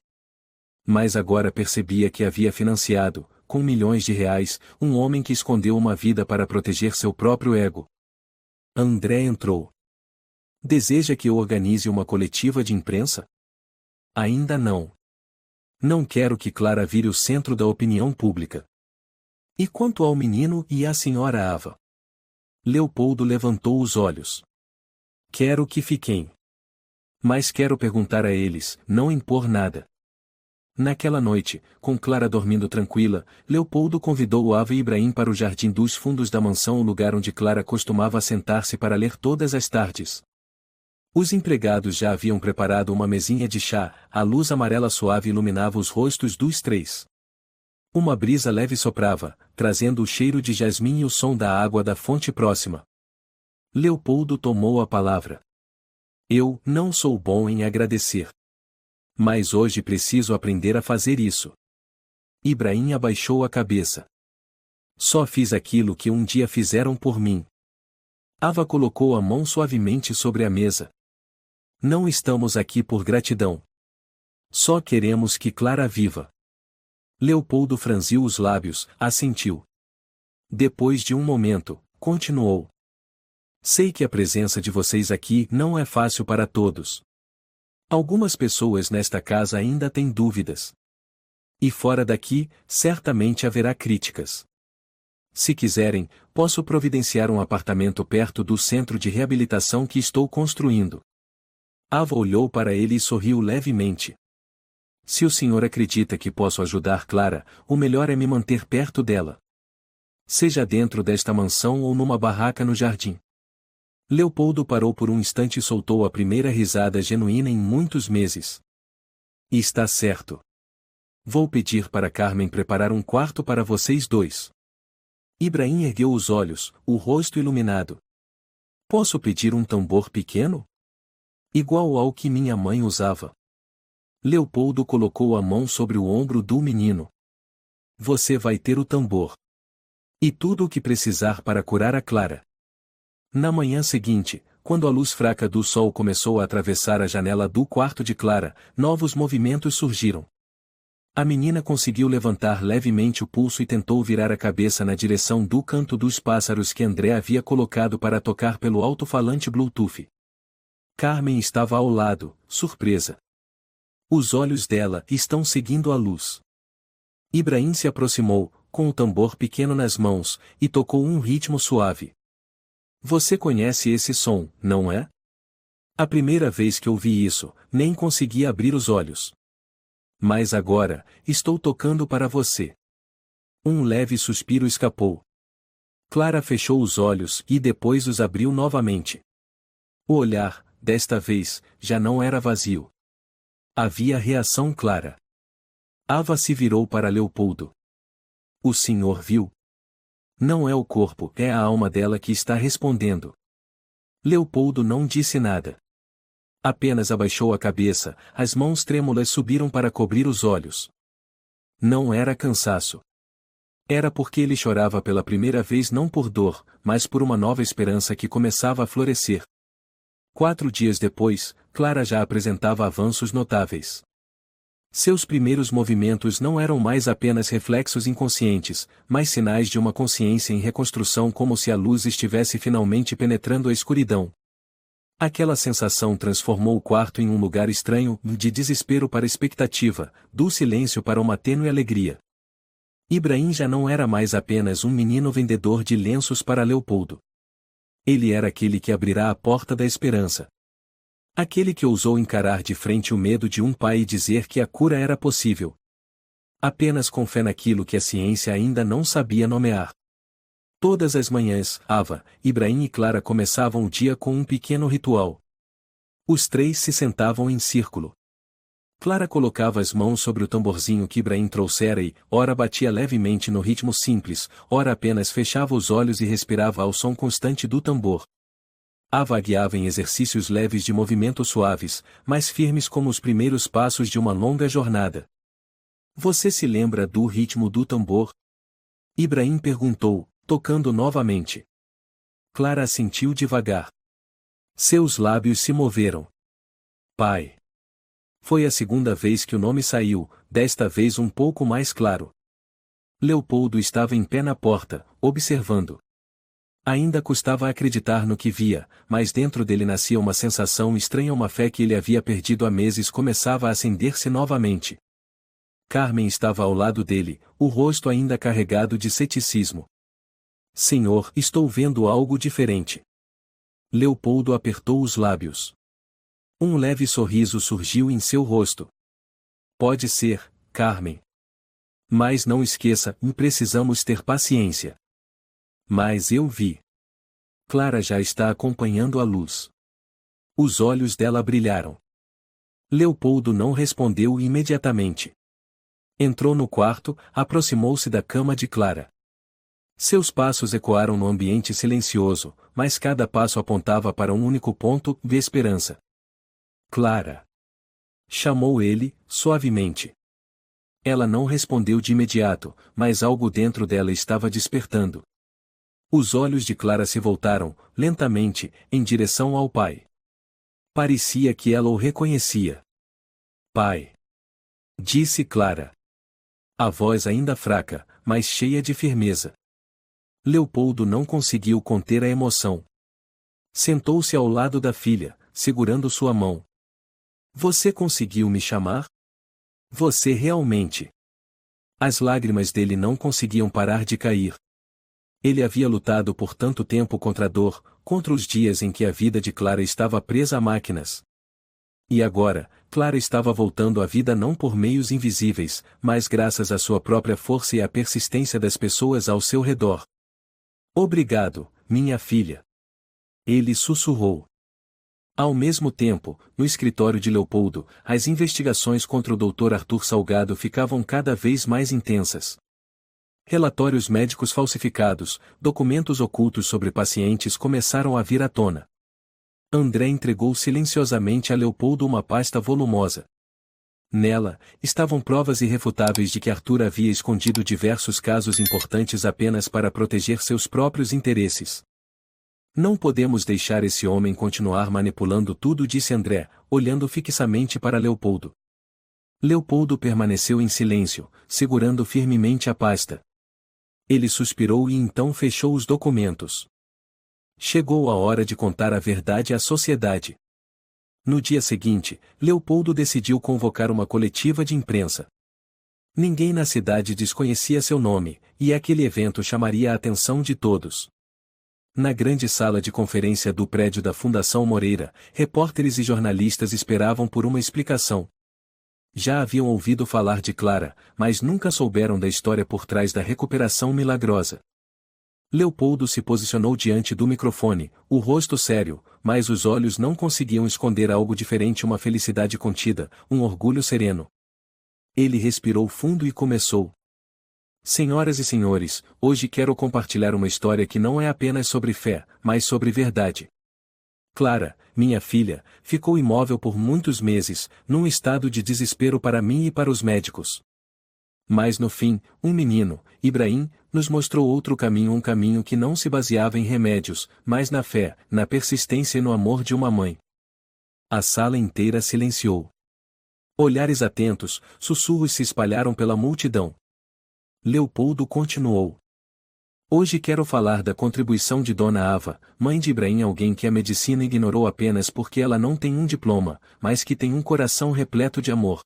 Mas agora percebia que havia financiado, com milhões de reais, um homem que escondeu uma vida para proteger seu próprio ego. André entrou. Deseja que eu organize uma coletiva de imprensa? Ainda não. Não quero que Clara vire o centro da opinião pública. E quanto ao menino e à senhora Ava? Leopoldo levantou os olhos. Quero que fiquem. Mas quero perguntar a eles, não impor nada. Naquela noite, com Clara dormindo tranquila, Leopoldo convidou Ava e Ibrahim para o jardim dos fundos da mansão, o lugar onde Clara costumava sentar-se para ler todas as tardes. Os empregados já haviam preparado uma mesinha de chá, a luz amarela suave iluminava os rostos dos três. Uma brisa leve soprava, trazendo o cheiro de jasmim e o som da água da fonte próxima. Leopoldo tomou a palavra. Eu não sou bom em agradecer. Mas hoje preciso aprender a fazer isso. Ibrahim abaixou a cabeça. Só fiz aquilo que um dia fizeram por mim. Ava colocou a mão suavemente sobre a mesa. Não estamos aqui por gratidão. Só queremos que Clara viva. Leopoldo franziu os lábios, assentiu. Depois de um momento, continuou. Sei que a presença de vocês aqui não é fácil para todos. Algumas pessoas nesta casa ainda têm dúvidas. E fora daqui, certamente haverá críticas. Se quiserem, posso providenciar um apartamento perto do centro de reabilitação que estou construindo. Ava olhou para ele e sorriu levemente. Se o senhor acredita que posso ajudar Clara, o melhor é me manter perto dela. Seja dentro desta mansão ou numa barraca no jardim. Leopoldo parou por um instante e soltou a primeira risada genuína em muitos meses. E está certo. Vou pedir para Carmen preparar um quarto para vocês dois. Ibrahim ergueu os olhos, o rosto iluminado. Posso pedir um tambor pequeno? Igual ao que minha mãe usava. Leopoldo colocou a mão sobre o ombro do menino. Você vai ter o tambor. E tudo o que precisar para curar a Clara. Na manhã seguinte, quando a luz fraca do sol começou a atravessar a janela do quarto de Clara, novos movimentos surgiram. A menina conseguiu levantar levemente o pulso e tentou virar a cabeça na direção do canto dos pássaros que André havia colocado para tocar pelo alto-falante Bluetooth. Carmen estava ao lado, surpresa. Os olhos dela estão seguindo a luz. Ibrahim se aproximou, com o tambor pequeno nas mãos, e tocou um ritmo suave. Você conhece esse som, não é? A primeira vez que ouvi isso, nem consegui abrir os olhos. Mas agora, estou tocando para você. Um leve suspiro escapou. Clara fechou os olhos e depois os abriu novamente. O olhar, desta vez, já não era vazio. Havia reação clara. Ava se virou para Leopoldo. O senhor viu? Não é o corpo, é a alma dela que está respondendo. Leopoldo não disse nada. Apenas abaixou a cabeça, as mãos trêmulas subiram para cobrir os olhos. Não era cansaço. Era porque ele chorava pela primeira vez não por dor, mas por uma nova esperança que começava a florescer. 4 dias depois, Clara já apresentava avanços notáveis. Seus primeiros movimentos não eram mais apenas reflexos inconscientes, mas sinais de uma consciência em reconstrução, como se a luz estivesse finalmente penetrando a escuridão. Aquela sensação transformou o quarto em um lugar estranho, de desespero para expectativa, do silêncio para uma tênue alegria. Ibrahim já não era mais apenas um menino vendedor de lenços para Leopoldo. Ele era aquele que abrirá a porta da esperança. Aquele que ousou encarar de frente o medo de um pai e dizer que a cura era possível. Apenas com fé naquilo que a ciência ainda não sabia nomear. Todas as manhãs, Ava, Ibrahim e Clara começavam o dia com um pequeno ritual. Os 3 se sentavam em círculo. Clara colocava as mãos sobre o tamborzinho que Ibrahim trouxera e, ora batia levemente no ritmo simples, ora apenas fechava os olhos e respirava ao som constante do tambor. Ava guiava em exercícios leves de movimentos suaves, mas firmes como os primeiros passos de uma longa jornada. Você se lembra do ritmo do tambor? Ibrahim perguntou, tocando novamente. Clara assentiu devagar. Seus lábios se moveram. Pai. Foi a segunda vez que o nome saiu, desta vez um pouco mais claro. Leopoldo estava em pé na porta, observando. Ainda custava acreditar no que via, mas dentro dele nascia uma sensação estranha, uma fé que ele havia perdido há meses começava a acender-se novamente. Carmen estava ao lado dele, o rosto ainda carregado de ceticismo. Senhor, estou vendo algo diferente. Leopoldo apertou os lábios. Um leve sorriso surgiu em seu rosto. Pode ser, Carmen. Mas não esqueça, precisamos ter paciência. Mas eu vi. Clara já está acompanhando a luz. Os olhos dela brilharam. Leopoldo não respondeu imediatamente. Entrou no quarto, aproximou-se da cama de Clara. Seus passos ecoaram no ambiente silencioso, mas cada passo apontava para um único ponto, de esperança. Clara. Chamou ele, suavemente. Ela não respondeu de imediato, mas algo dentro dela estava despertando. Os olhos de Clara se voltaram, lentamente, em direção ao pai. Parecia que ela o reconhecia. Pai! Disse Clara. A voz ainda fraca, mas cheia de firmeza. Leopoldo não conseguiu conter a emoção. Sentou-se ao lado da filha, segurando sua mão. Você conseguiu me chamar? Você realmente. As lágrimas dele não conseguiam parar de cair. Ele havia lutado por tanto tempo contra a dor, contra os dias em que a vida de Clara estava presa a máquinas. E agora, Clara estava voltando à vida não por meios invisíveis, mas graças à sua própria força e à persistência das pessoas ao seu redor. Obrigado, minha filha. Ele sussurrou. Ao mesmo tempo, no escritório de Leopoldo, as investigações contra o Dr. Arthur Salgado ficavam cada vez mais intensas. Relatórios médicos falsificados, documentos ocultos sobre pacientes começaram a vir à tona. André entregou silenciosamente a Leopoldo uma pasta volumosa. Nela, estavam provas irrefutáveis de que Arthur havia escondido diversos casos importantes apenas para proteger seus próprios interesses. Não podemos deixar esse homem continuar manipulando tudo, disse André, olhando fixamente para Leopoldo. Leopoldo permaneceu em silêncio, segurando firmemente a pasta. Ele suspirou e então fechou os documentos. Chegou a hora de contar a verdade à sociedade. No dia seguinte, Leopoldo decidiu convocar uma coletiva de imprensa. Ninguém na cidade desconhecia seu nome, e aquele evento chamaria a atenção de todos. Na grande sala de conferência do prédio da Fundação Moreira, repórteres e jornalistas esperavam por uma explicação. Já haviam ouvido falar de Clara, mas nunca souberam da história por trás da recuperação milagrosa. Leopoldo se posicionou diante do microfone, o rosto sério, mas os olhos não conseguiam esconder algo diferente, uma felicidade contida, um orgulho sereno. Ele respirou fundo e começou. Senhoras e senhores, hoje quero compartilhar uma história que não é apenas sobre fé, mas sobre verdade. Clara, minha filha, ficou imóvel por muitos meses, num estado de desespero para mim e para os médicos. Mas no fim, um menino, Ibrahim, nos mostrou outro caminho, um caminho que não se baseava em remédios, mas na fé, na persistência e no amor de uma mãe. A sala inteira silenciou. Olhares atentos, sussurros se espalharam pela multidão. Leopoldo continuou. Hoje quero falar da contribuição de Dona Ava, mãe de Ibrahim, alguém que a medicina ignorou apenas porque ela não tem um diploma, mas que tem um coração repleto de amor.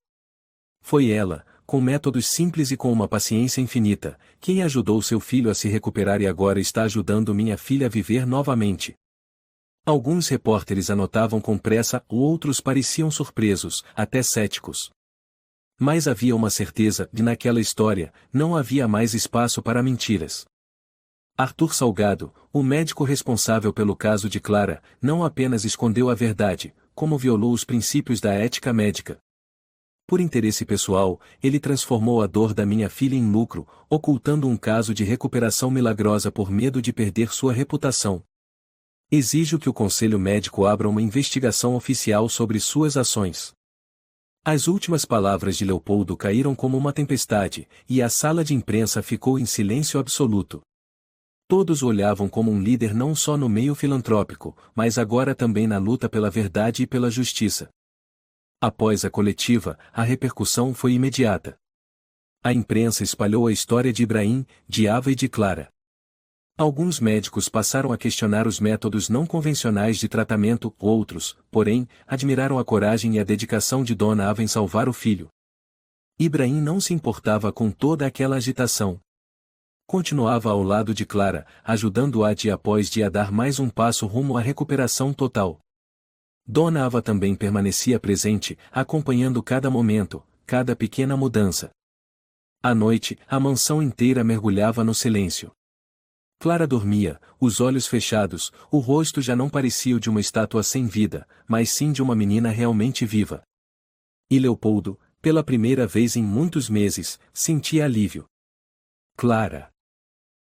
Foi ela, com métodos simples e com uma paciência infinita, quem ajudou seu filho a se recuperar e agora está ajudando minha filha a viver novamente. Alguns repórteres anotavam com pressa, outros pareciam surpresos, até céticos. Mas havia uma certeza, de naquela história, não havia mais espaço para mentiras. Arthur Salgado, o médico responsável pelo caso de Clara, não apenas escondeu a verdade, como violou os princípios da ética médica. Por interesse pessoal, ele transformou a dor da minha filha em lucro, ocultando um caso de recuperação milagrosa por medo de perder sua reputação. Exijo que o Conselho Médico abra uma investigação oficial sobre suas ações. As últimas palavras de Leopoldo caíram como uma tempestade, e a sala de imprensa ficou em silêncio absoluto. Todos o olhavam como um líder não só no meio filantrópico, mas agora também na luta pela verdade e pela justiça. Após a coletiva, a repercussão foi imediata. A imprensa espalhou a história de Ibrahim, de Ava e de Clara. Alguns médicos passaram a questionar os métodos não convencionais de tratamento, outros, porém, admiraram a coragem e a dedicação de Dona Ava em salvar o filho. Ibrahim não se importava com toda aquela agitação. Continuava ao lado de Clara, ajudando-a dia após dia a dar mais um passo rumo à recuperação total. Dona Ava também permanecia presente, acompanhando cada momento, cada pequena mudança. À noite, a mansão inteira mergulhava no silêncio. Clara dormia, os olhos fechados, o rosto já não parecia o de uma estátua sem vida, mas sim de uma menina realmente viva. E Leopoldo, pela primeira vez em muitos meses, sentia alívio. Clara.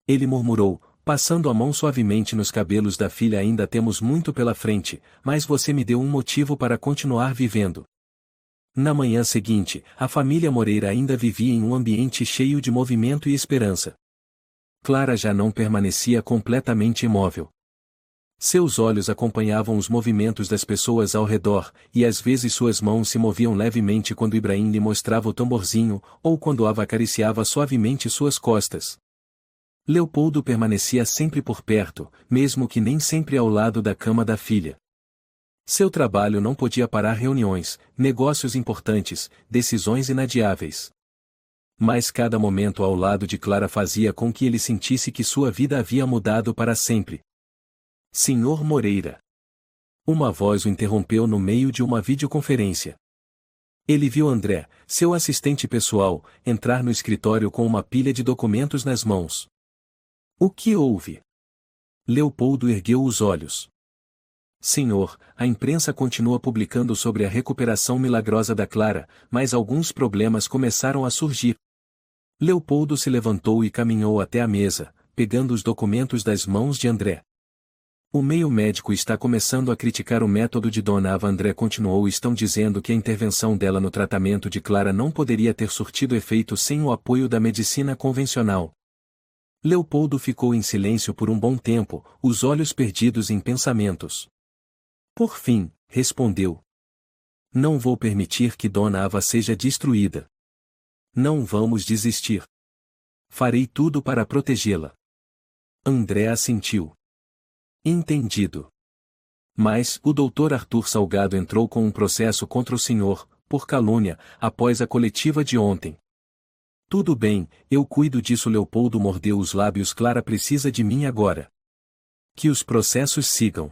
Ele murmurou, passando a mão suavemente nos cabelos da filha, ainda temos muito pela frente, mas você me deu um motivo para continuar vivendo. Na manhã seguinte, a família Moreira ainda vivia em um ambiente cheio de movimento e esperança. Clara já não permanecia completamente imóvel. Seus olhos acompanhavam os movimentos das pessoas ao redor, e às vezes suas mãos se moviam levemente quando Ibrahim lhe mostrava o tamborzinho, ou quando Ava acariciava suavemente suas costas. Leopoldo permanecia sempre por perto, mesmo que nem sempre ao lado da cama da filha. Seu trabalho não podia parar reuniões, negócios importantes, decisões inadiáveis. Mas cada momento ao lado de Clara fazia com que ele sentisse que sua vida havia mudado para sempre. Senhor Moreira. Uma voz o interrompeu no meio de uma videoconferência. Ele viu André, seu assistente pessoal, entrar no escritório com uma pilha de documentos nas mãos. O que houve? Leopoldo ergueu os olhos. Senhor, a imprensa continua publicando sobre a recuperação milagrosa da Clara, mas alguns problemas começaram a surgir. Leopoldo se levantou e caminhou até a mesa, pegando os documentos das mãos de André. O meio médico está começando a criticar o método de Dona Ava. André continuou. Estão dizendo que a intervenção dela no tratamento de Clara não poderia ter surtido efeito sem o apoio da medicina convencional. Leopoldo ficou em silêncio por um bom tempo, os olhos perdidos em pensamentos. Por fim, respondeu. Não vou permitir que Dona Ava seja destruída. Não vamos desistir. Farei tudo para protegê-la. André assentiu. Entendido. Mas o Dr. Arthur Salgado entrou com um processo contra o senhor, por calúnia, após a coletiva de ontem. Tudo bem, eu cuido disso. Leopoldo mordeu os lábios. Clara precisa de mim agora. Que os processos sigam.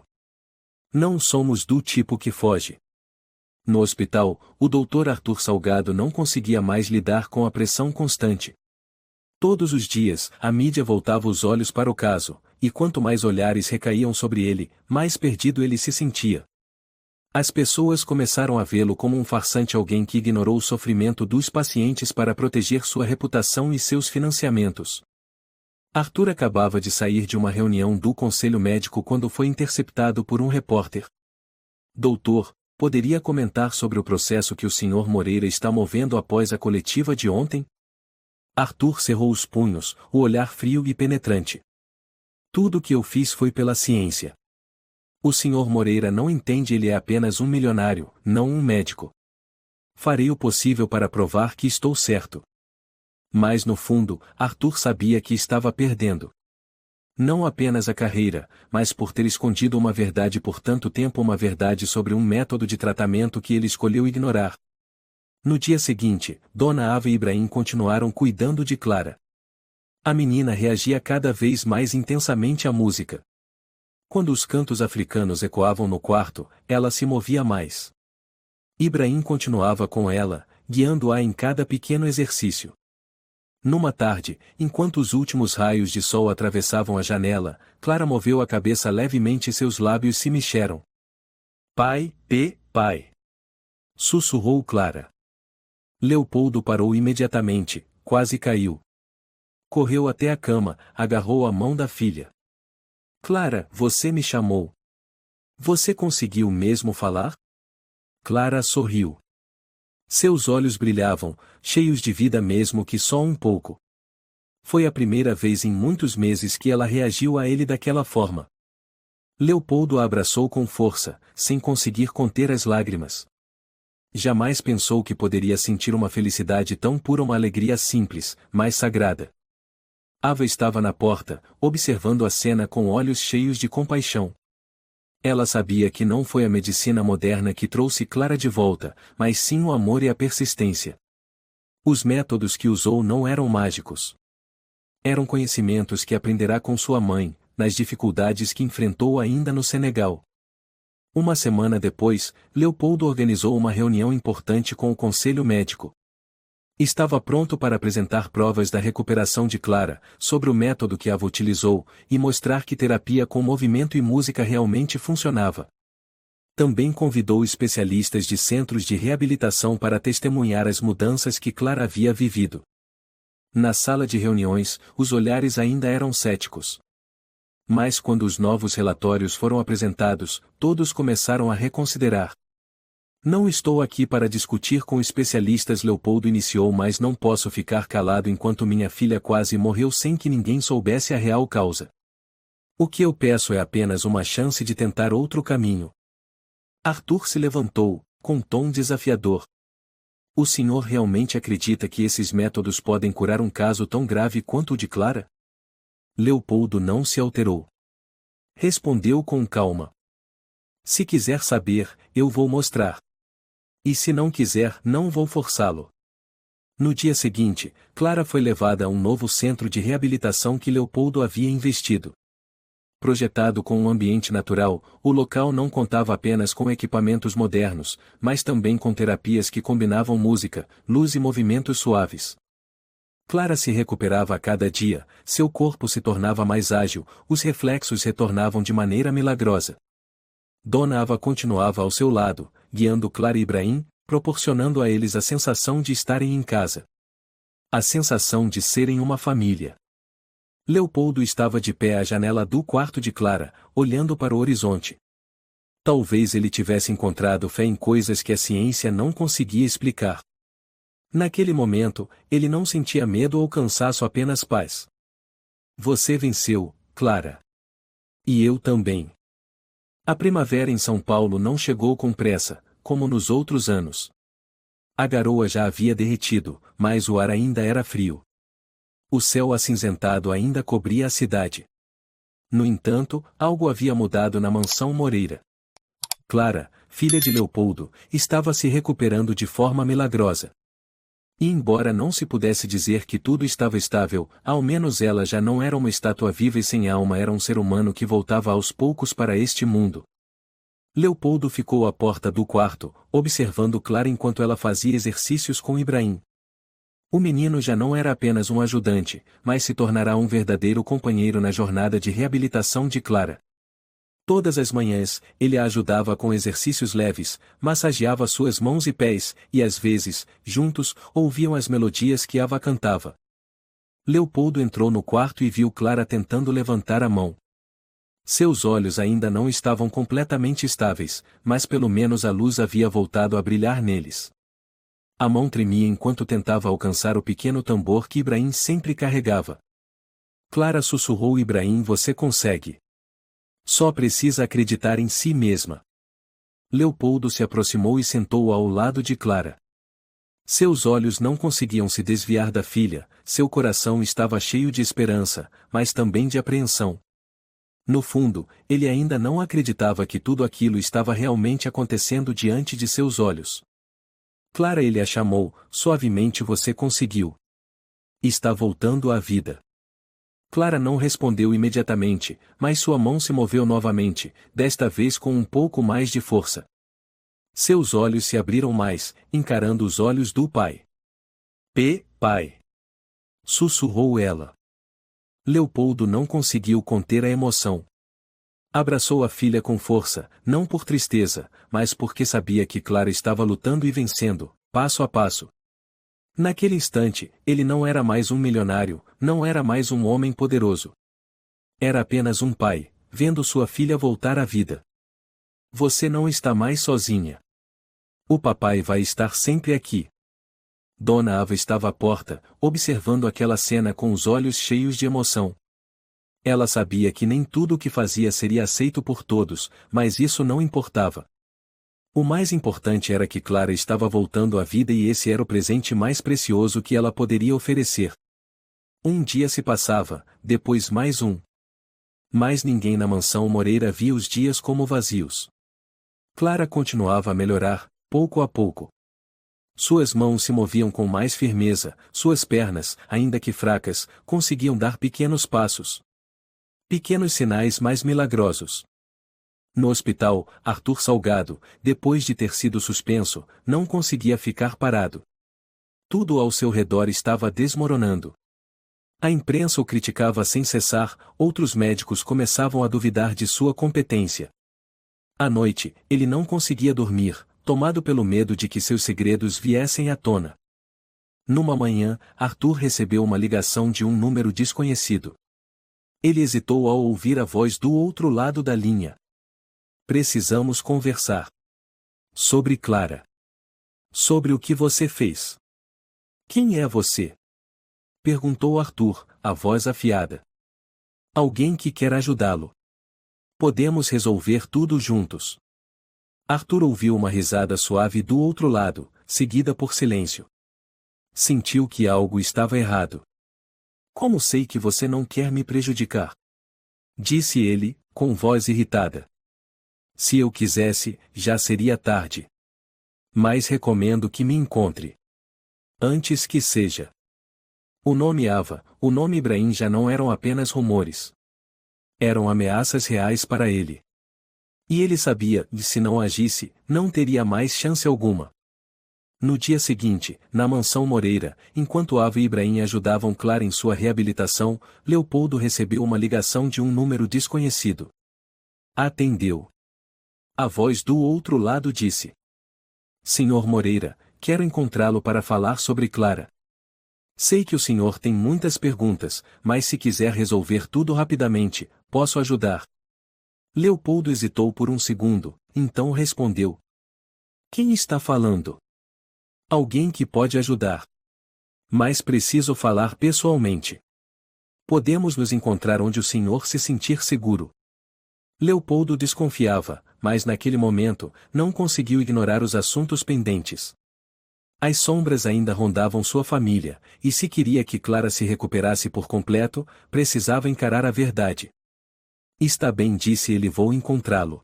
Não somos do tipo que foge. No hospital, o Dr. Arthur Salgado não conseguia mais lidar com a pressão constante. Todos os dias, a mídia voltava os olhos para o caso, e quanto mais olhares recaíam sobre ele, mais perdido ele se sentia. As pessoas começaram a vê-lo como um farsante, alguém que ignorou o sofrimento dos pacientes para proteger sua reputação e seus financiamentos. Arthur acabava de sair de uma reunião do Conselho Médico quando foi interceptado por um repórter. Doutor, poderia comentar sobre o processo que o Sr. Moreira está movendo após a coletiva de ontem? Arthur cerrou os punhos, o olhar frio e penetrante. Tudo o que eu fiz foi pela ciência. O Sr. Moreira não entende, ele é apenas um milionário, não um médico. Farei o possível para provar que estou certo. Mas no fundo, Arthur sabia que estava perdendo. Não apenas a carreira, mas por ter escondido uma verdade por tanto tempo, uma verdade sobre um método de tratamento que ele escolheu ignorar. No dia seguinte, Dona Ava e Ibrahim continuaram cuidando de Clara. A menina reagia cada vez mais intensamente à música. Quando os cantos africanos ecoavam no quarto, ela se movia mais. Ibrahim continuava com ela, guiando-a em cada pequeno exercício. Numa tarde, enquanto os últimos raios de sol atravessavam a janela, Clara moveu a cabeça levemente e seus lábios se mexeram. Pai, pai. Sussurrou Clara. Leopoldo parou imediatamente, quase caiu. Correu até a cama, agarrou a mão da filha. Clara, você me chamou. Você conseguiu mesmo falar? Clara sorriu. Seus olhos brilhavam, cheios de vida mesmo que só um pouco. Foi a primeira vez em muitos meses que ela reagiu a ele daquela forma. Leopoldo a abraçou com força, sem conseguir conter as lágrimas. Jamais pensou que poderia sentir uma felicidade tão pura, uma alegria simples, mas sagrada. Ava estava na porta, observando a cena com olhos cheios de compaixão. Ela sabia que não foi a medicina moderna que trouxe Clara de volta, mas sim o amor e a persistência. Os métodos que usou não eram mágicos. Eram conhecimentos que aprenderá com sua mãe, nas dificuldades que enfrentou ainda no Senegal. Uma semana depois, Leopoldo organizou uma reunião importante com o Conselho Médico. Estava pronto para apresentar provas da recuperação de Clara, sobre o método que Ava utilizou, e mostrar que terapia com movimento e música realmente funcionava. Também convidou especialistas de centros de reabilitação para testemunhar as mudanças que Clara havia vivido. Na sala de reuniões, os olhares ainda eram céticos. Mas quando os novos relatórios foram apresentados, todos começaram a reconsiderar. Não estou aqui para discutir com especialistas, Leopoldo iniciou, mas não posso ficar calado enquanto minha filha quase morreu sem que ninguém soubesse a real causa. O que eu peço é apenas uma chance de tentar outro caminho. Arthur se levantou, com tom desafiador. O senhor realmente acredita que esses métodos podem curar um caso tão grave quanto o de Clara? Leopoldo não se alterou. Respondeu com calma. Se quiser saber, eu vou mostrar. E se não quiser, não vou forçá-lo. No dia seguinte, Clara foi levada a um novo centro de reabilitação que Leopoldo havia investido. Projetado com um ambiente natural, o local não contava apenas com equipamentos modernos, mas também com terapias que combinavam música, luz e movimentos suaves. Clara se recuperava a cada dia, seu corpo se tornava mais ágil, os reflexos retornavam de maneira milagrosa. Dona Ava continuava ao seu lado, guiando Clara e Ibrahim, proporcionando a eles a sensação de estarem em casa. A sensação de serem uma família. Leopoldo estava de pé à janela do quarto de Clara, olhando para o horizonte. Talvez ele tivesse encontrado fé em coisas que a ciência não conseguia explicar. Naquele momento, ele não sentia medo ou cansaço, apenas paz. Você venceu, Clara. E eu também. A primavera em São Paulo não chegou com pressa, como nos outros anos. A garoa já havia derretido, mas o ar ainda era frio. O céu acinzentado ainda cobria a cidade. No entanto, algo havia mudado na mansão Moreira. Clara, filha de Leopoldo, estava se recuperando de forma milagrosa. E embora não se pudesse dizer que tudo estava estável, ao menos ela já não era uma estátua viva e sem alma, era um ser humano que voltava aos poucos para este mundo. Leopoldo ficou à porta do quarto, observando Clara enquanto ela fazia exercícios com Ibrahim. O menino já não era apenas um ajudante, mas se tornará um verdadeiro companheiro na jornada de reabilitação de Clara. Todas as manhãs, ele a ajudava com exercícios leves, massageava suas mãos e pés, e às vezes, juntos, ouviam as melodias que Ava cantava. Leopoldo entrou no quarto e viu Clara tentando levantar a mão. Seus olhos ainda não estavam completamente estáveis, mas pelo menos a luz havia voltado a brilhar neles. A mão tremia enquanto tentava alcançar o pequeno tambor que Ibrahim sempre carregava. Clara sussurrou: Ibrahim, você consegue. Só precisa acreditar em si mesma. Leopoldo se aproximou e sentou ao lado de Clara. Seus olhos não conseguiam se desviar da filha, seu coração estava cheio de esperança, mas também de apreensão. No fundo, ele ainda não acreditava que tudo aquilo estava realmente acontecendo diante de seus olhos. Clara, ele a chamou, suavemente: você conseguiu. Está voltando à vida. Clara não respondeu imediatamente, mas sua mão se moveu novamente, desta vez com um pouco mais de força. Seus olhos se abriram mais, encarando os olhos do pai. Pai! Sussurrou ela. Leopoldo não conseguiu conter a emoção. Abraçou a filha com força, não por tristeza, mas porque sabia que Clara estava lutando e vencendo, passo a passo. Naquele instante, ele não era mais um milionário, não era mais um homem poderoso. Era apenas um pai, vendo sua filha voltar à vida. Você não está mais sozinha. O papai vai estar sempre aqui. Dona Ava estava à porta, observando aquela cena com os olhos cheios de emoção. Ela sabia que nem tudo o que fazia seria aceito por todos, mas isso não importava. O mais importante era que Clara estava voltando à vida e esse era o presente mais precioso que ela poderia oferecer. Um dia se passava, depois mais um. Mas ninguém na mansão Moreira via os dias como vazios. Clara continuava a melhorar, pouco a pouco. Suas mãos se moviam com mais firmeza, suas pernas, ainda que fracas, conseguiam dar pequenos passos. Pequenos sinais mais milagrosos. No hospital, Arthur Salgado, depois de ter sido suspenso, não conseguia ficar parado. Tudo ao seu redor estava desmoronando. A imprensa o criticava sem cessar, outros médicos começavam a duvidar de sua competência. À noite, ele não conseguia dormir, tomado pelo medo de que seus segredos viessem à tona. Numa manhã, Arthur recebeu uma ligação de um número desconhecido. Ele hesitou ao ouvir a voz do outro lado da linha. Precisamos conversar. Sobre Clara. Sobre o que você fez. Quem é você? Perguntou Arthur, a voz afiada. Alguém que quer ajudá-lo. Podemos resolver tudo juntos. Arthur ouviu uma risada suave do outro lado, seguida por silêncio. Sentiu que algo estava errado. Como sei que você não quer me prejudicar? Disse ele, com voz irritada. Se eu quisesse, já seria tarde. Mas recomendo que me encontre. Antes que seja. O nome Ava, o nome Ibrahim já não eram apenas rumores. Eram ameaças reais para ele. E ele sabia que se não agisse, não teria mais chance alguma. No dia seguinte, na mansão Moreira, enquanto Ava e Ibrahim ajudavam Clara em sua reabilitação, Leopoldo recebeu uma ligação de um número desconhecido. Atendeu. A voz do outro lado disse: Senhor Moreira, quero encontrá-lo para falar sobre Clara. Sei que o senhor tem muitas perguntas, mas se quiser resolver tudo rapidamente, posso ajudar. Leopoldo hesitou por um segundo, então respondeu: Quem está falando? Alguém que pode ajudar. Mas preciso falar pessoalmente. Podemos nos encontrar onde o senhor se sentir seguro. Leopoldo desconfiava, mas naquele momento, não conseguiu ignorar os assuntos pendentes. As sombras ainda rondavam sua família, e se queria que Clara se recuperasse por completo, precisava encarar a verdade. Está bem, disse ele, vou encontrá-lo.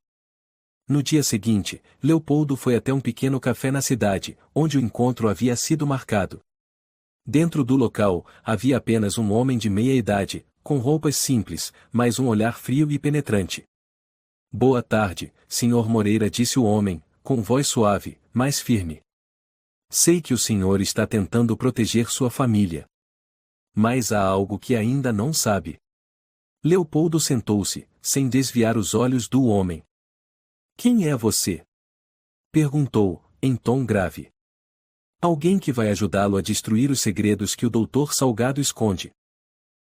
No dia seguinte, Leopoldo foi até um pequeno café na cidade, onde o encontro havia sido marcado. Dentro do local, havia apenas um homem de meia idade, com roupas simples, mas um olhar frio e penetrante. Boa tarde, Sr. Moreira, disse o homem, com voz suave, mas firme. Sei que o senhor está tentando proteger sua família. Mas há algo que ainda não sabe. Leopoldo sentou-se, sem desviar os olhos do homem. Quem é você? Perguntou, em tom grave. Alguém que vai ajudá-lo a destruir os segredos que o Dr. Salgado esconde.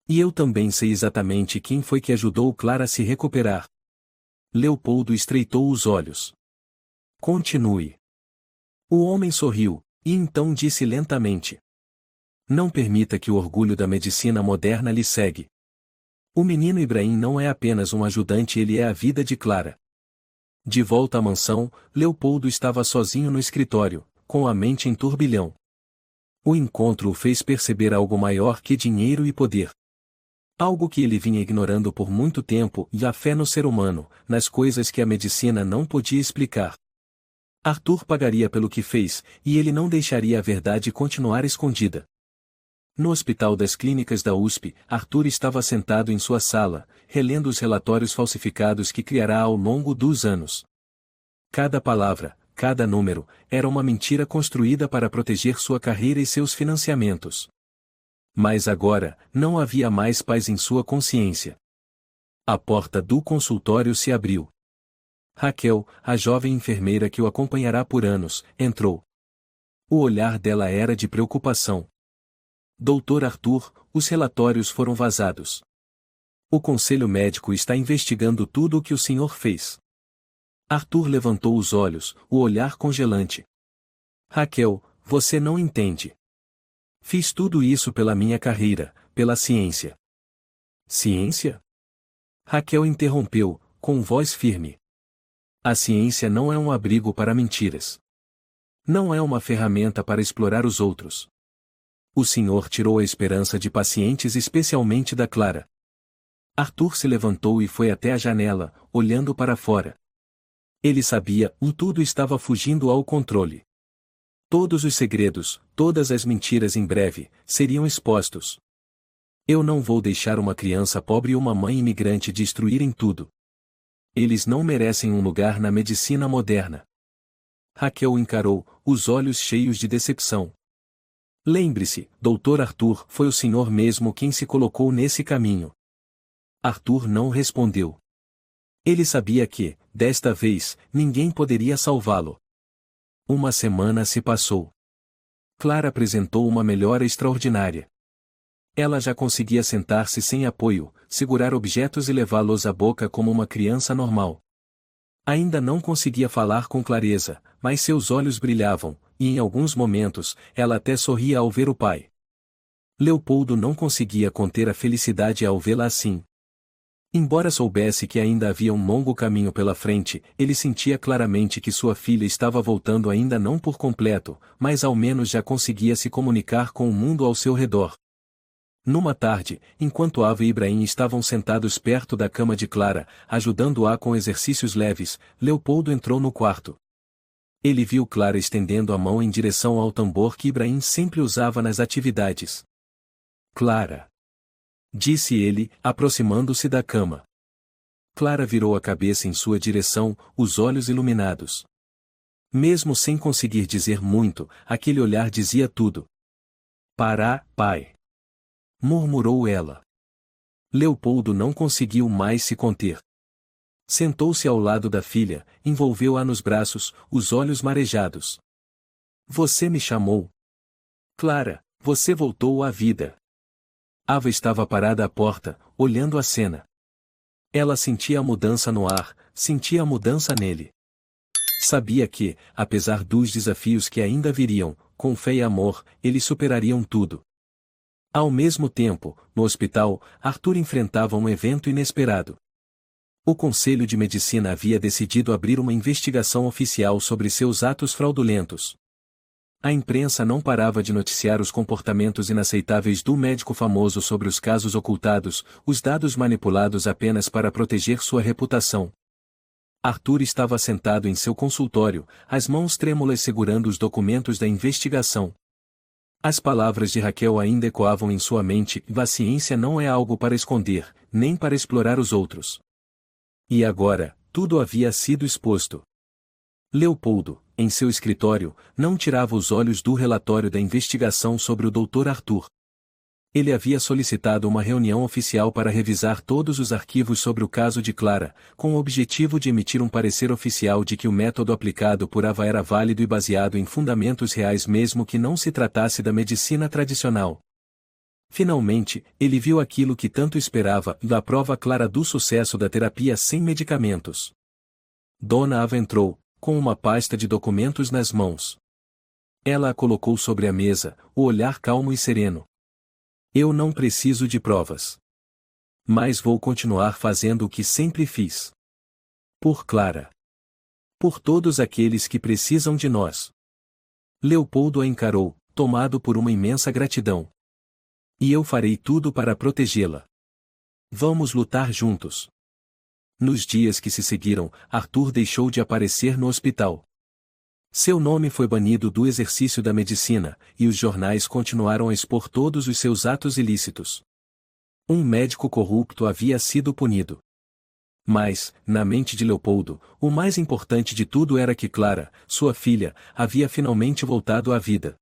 E eu também sei exatamente quem foi que ajudou Clara a se recuperar. Leopoldo estreitou os olhos. Continue. O homem sorriu, e então disse lentamente: Não permita que o orgulho da medicina moderna lhe cegue. O menino Ibrahim não é apenas um ajudante, ele é a vida de Clara. De volta à mansão, Leopoldo estava sozinho no escritório, com a mente em turbilhão. O encontro o fez perceber algo maior que dinheiro e poder. Algo que ele vinha ignorando por muito tempo, e a fé no ser humano, nas coisas que a medicina não podia explicar. Arthur pagaria pelo que fez, e ele não deixaria a verdade continuar escondida. No Hospital das Clínicas da USP, Arthur estava sentado em sua sala, relendo os relatórios falsificados que criará ao longo dos anos. Cada palavra, cada número, era uma mentira construída para proteger sua carreira e seus financiamentos. Mas agora, não havia mais paz em sua consciência. A porta do consultório se abriu. Raquel, a jovem enfermeira que o acompanhará por anos, entrou. O olhar dela era de preocupação. Doutor Arthur, os relatórios foram vazados. O conselho médico está investigando tudo o que o senhor fez. Arthur levantou os olhos, o olhar congelante. Raquel, você não entende. Fiz tudo isso pela minha carreira, pela ciência. Ciência? Raquel interrompeu, com voz firme. A ciência não é um abrigo para mentiras. Não é uma ferramenta para explorar os outros. O senhor tirou a esperança de pacientes, especialmente da Clara. Arthur se levantou e foi até a janela, olhando para fora. Ele sabia, tudo estava fugindo ao controle. Todos os segredos, todas as mentiras em breve, seriam expostos. Eu não vou deixar uma criança pobre e uma mãe imigrante destruírem tudo. Eles não merecem um lugar na medicina moderna. Raquel o encarou, os olhos cheios de decepção. Lembre-se, Dr. Arthur, foi o senhor mesmo quem se colocou nesse caminho. Arthur não respondeu. Ele sabia que, desta vez, ninguém poderia salvá-lo. Uma semana se passou. Clara apresentou uma melhora extraordinária. Ela já conseguia sentar-se sem apoio, segurar objetos e levá-los à boca como uma criança normal. Ainda não conseguia falar com clareza, mas seus olhos brilhavam, e em alguns momentos, ela até sorria ao ver o pai. Leopoldo não conseguia conter a felicidade ao vê-la assim. Embora soubesse que ainda havia um longo caminho pela frente, ele sentia claramente que sua filha estava voltando ainda não por completo, mas ao menos já conseguia se comunicar com o mundo ao seu redor. Numa tarde, enquanto Ava e Ibrahim estavam sentados perto da cama de Clara, ajudando-a com exercícios leves, Leopoldo entrou no quarto. Ele viu Clara estendendo a mão em direção ao tambor que Ibrahim sempre usava nas atividades. Clara! Disse ele, aproximando-se da cama. Clara virou a cabeça em sua direção, os olhos iluminados. Mesmo sem conseguir dizer muito, aquele olhar dizia tudo. Pará, pai! Murmurou ela. Leopoldo não conseguiu mais se conter. Sentou-se ao lado da filha, envolveu-a nos braços, os olhos marejados. Você me chamou? Clara, você voltou à vida. Ava estava parada à porta, olhando a cena. Ela sentia a mudança no ar, sentia a mudança nele. Sabia que, apesar dos desafios que ainda viriam, com fé e amor, eles superariam tudo. Ao mesmo tempo, no hospital, Arthur enfrentava um evento inesperado. O Conselho de Medicina havia decidido abrir uma investigação oficial sobre seus atos fraudulentos. A imprensa não parava de noticiar os comportamentos inaceitáveis do médico famoso sobre os casos ocultados, os dados manipulados apenas para proteger sua reputação. Arthur estava sentado em seu consultório, as mãos trêmulas segurando os documentos da investigação. As palavras de Raquel ainda ecoavam em sua mente: a ciência não é algo para esconder, nem para explorar os outros. E agora, tudo havia sido exposto. Leopoldo, em seu escritório, não tirava os olhos do relatório da investigação sobre o Dr. Arthur. Ele havia solicitado uma reunião oficial para revisar todos os arquivos sobre o caso de Clara, com o objetivo de emitir um parecer oficial de que o método aplicado por Ava era válido e baseado em fundamentos reais mesmo que não se tratasse da medicina tradicional. Finalmente, ele viu aquilo que tanto esperava, a prova clara do sucesso da terapia sem medicamentos. Dona Ava entrou, com uma pasta de documentos nas mãos. Ela a colocou sobre a mesa, o olhar calmo e sereno. Eu não preciso de provas. Mas vou continuar fazendo o que sempre fiz. Por Clara. Por todos aqueles que precisam de nós. Leopoldo a encarou, tomado por uma imensa gratidão. E eu farei tudo para protegê-la. Vamos lutar juntos. Nos dias que se seguiram, Arthur deixou de aparecer no hospital. Seu nome foi banido do exercício da medicina, e os jornais continuaram a expor todos os seus atos ilícitos. Um médico corrupto havia sido punido. Mas, na mente de Leopoldo, o mais importante de tudo era que Clara, sua filha, havia finalmente voltado à vida.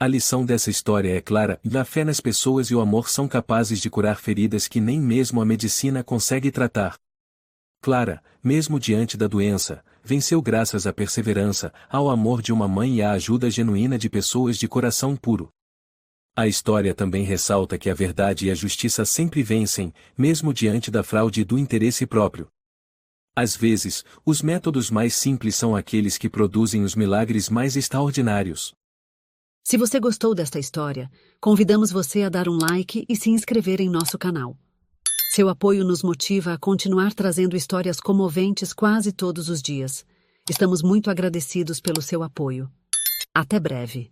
A lição dessa história é clara: a fé nas pessoas e o amor são capazes de curar feridas que nem mesmo a medicina consegue tratar. Clara, mesmo diante da doença, venceu graças à perseverança, ao amor de uma mãe e à ajuda genuína de pessoas de coração puro. A história também ressalta que a verdade e a justiça sempre vencem, mesmo diante da fraude e do interesse próprio. Às vezes, os métodos mais simples são aqueles que produzem os milagres mais extraordinários.
Se você gostou desta história, convidamos você a dar um like e se inscrever em nosso canal. Seu apoio nos motiva a continuar trazendo histórias comoventes quase todos os dias. Estamos muito agradecidos pelo seu apoio. Até breve.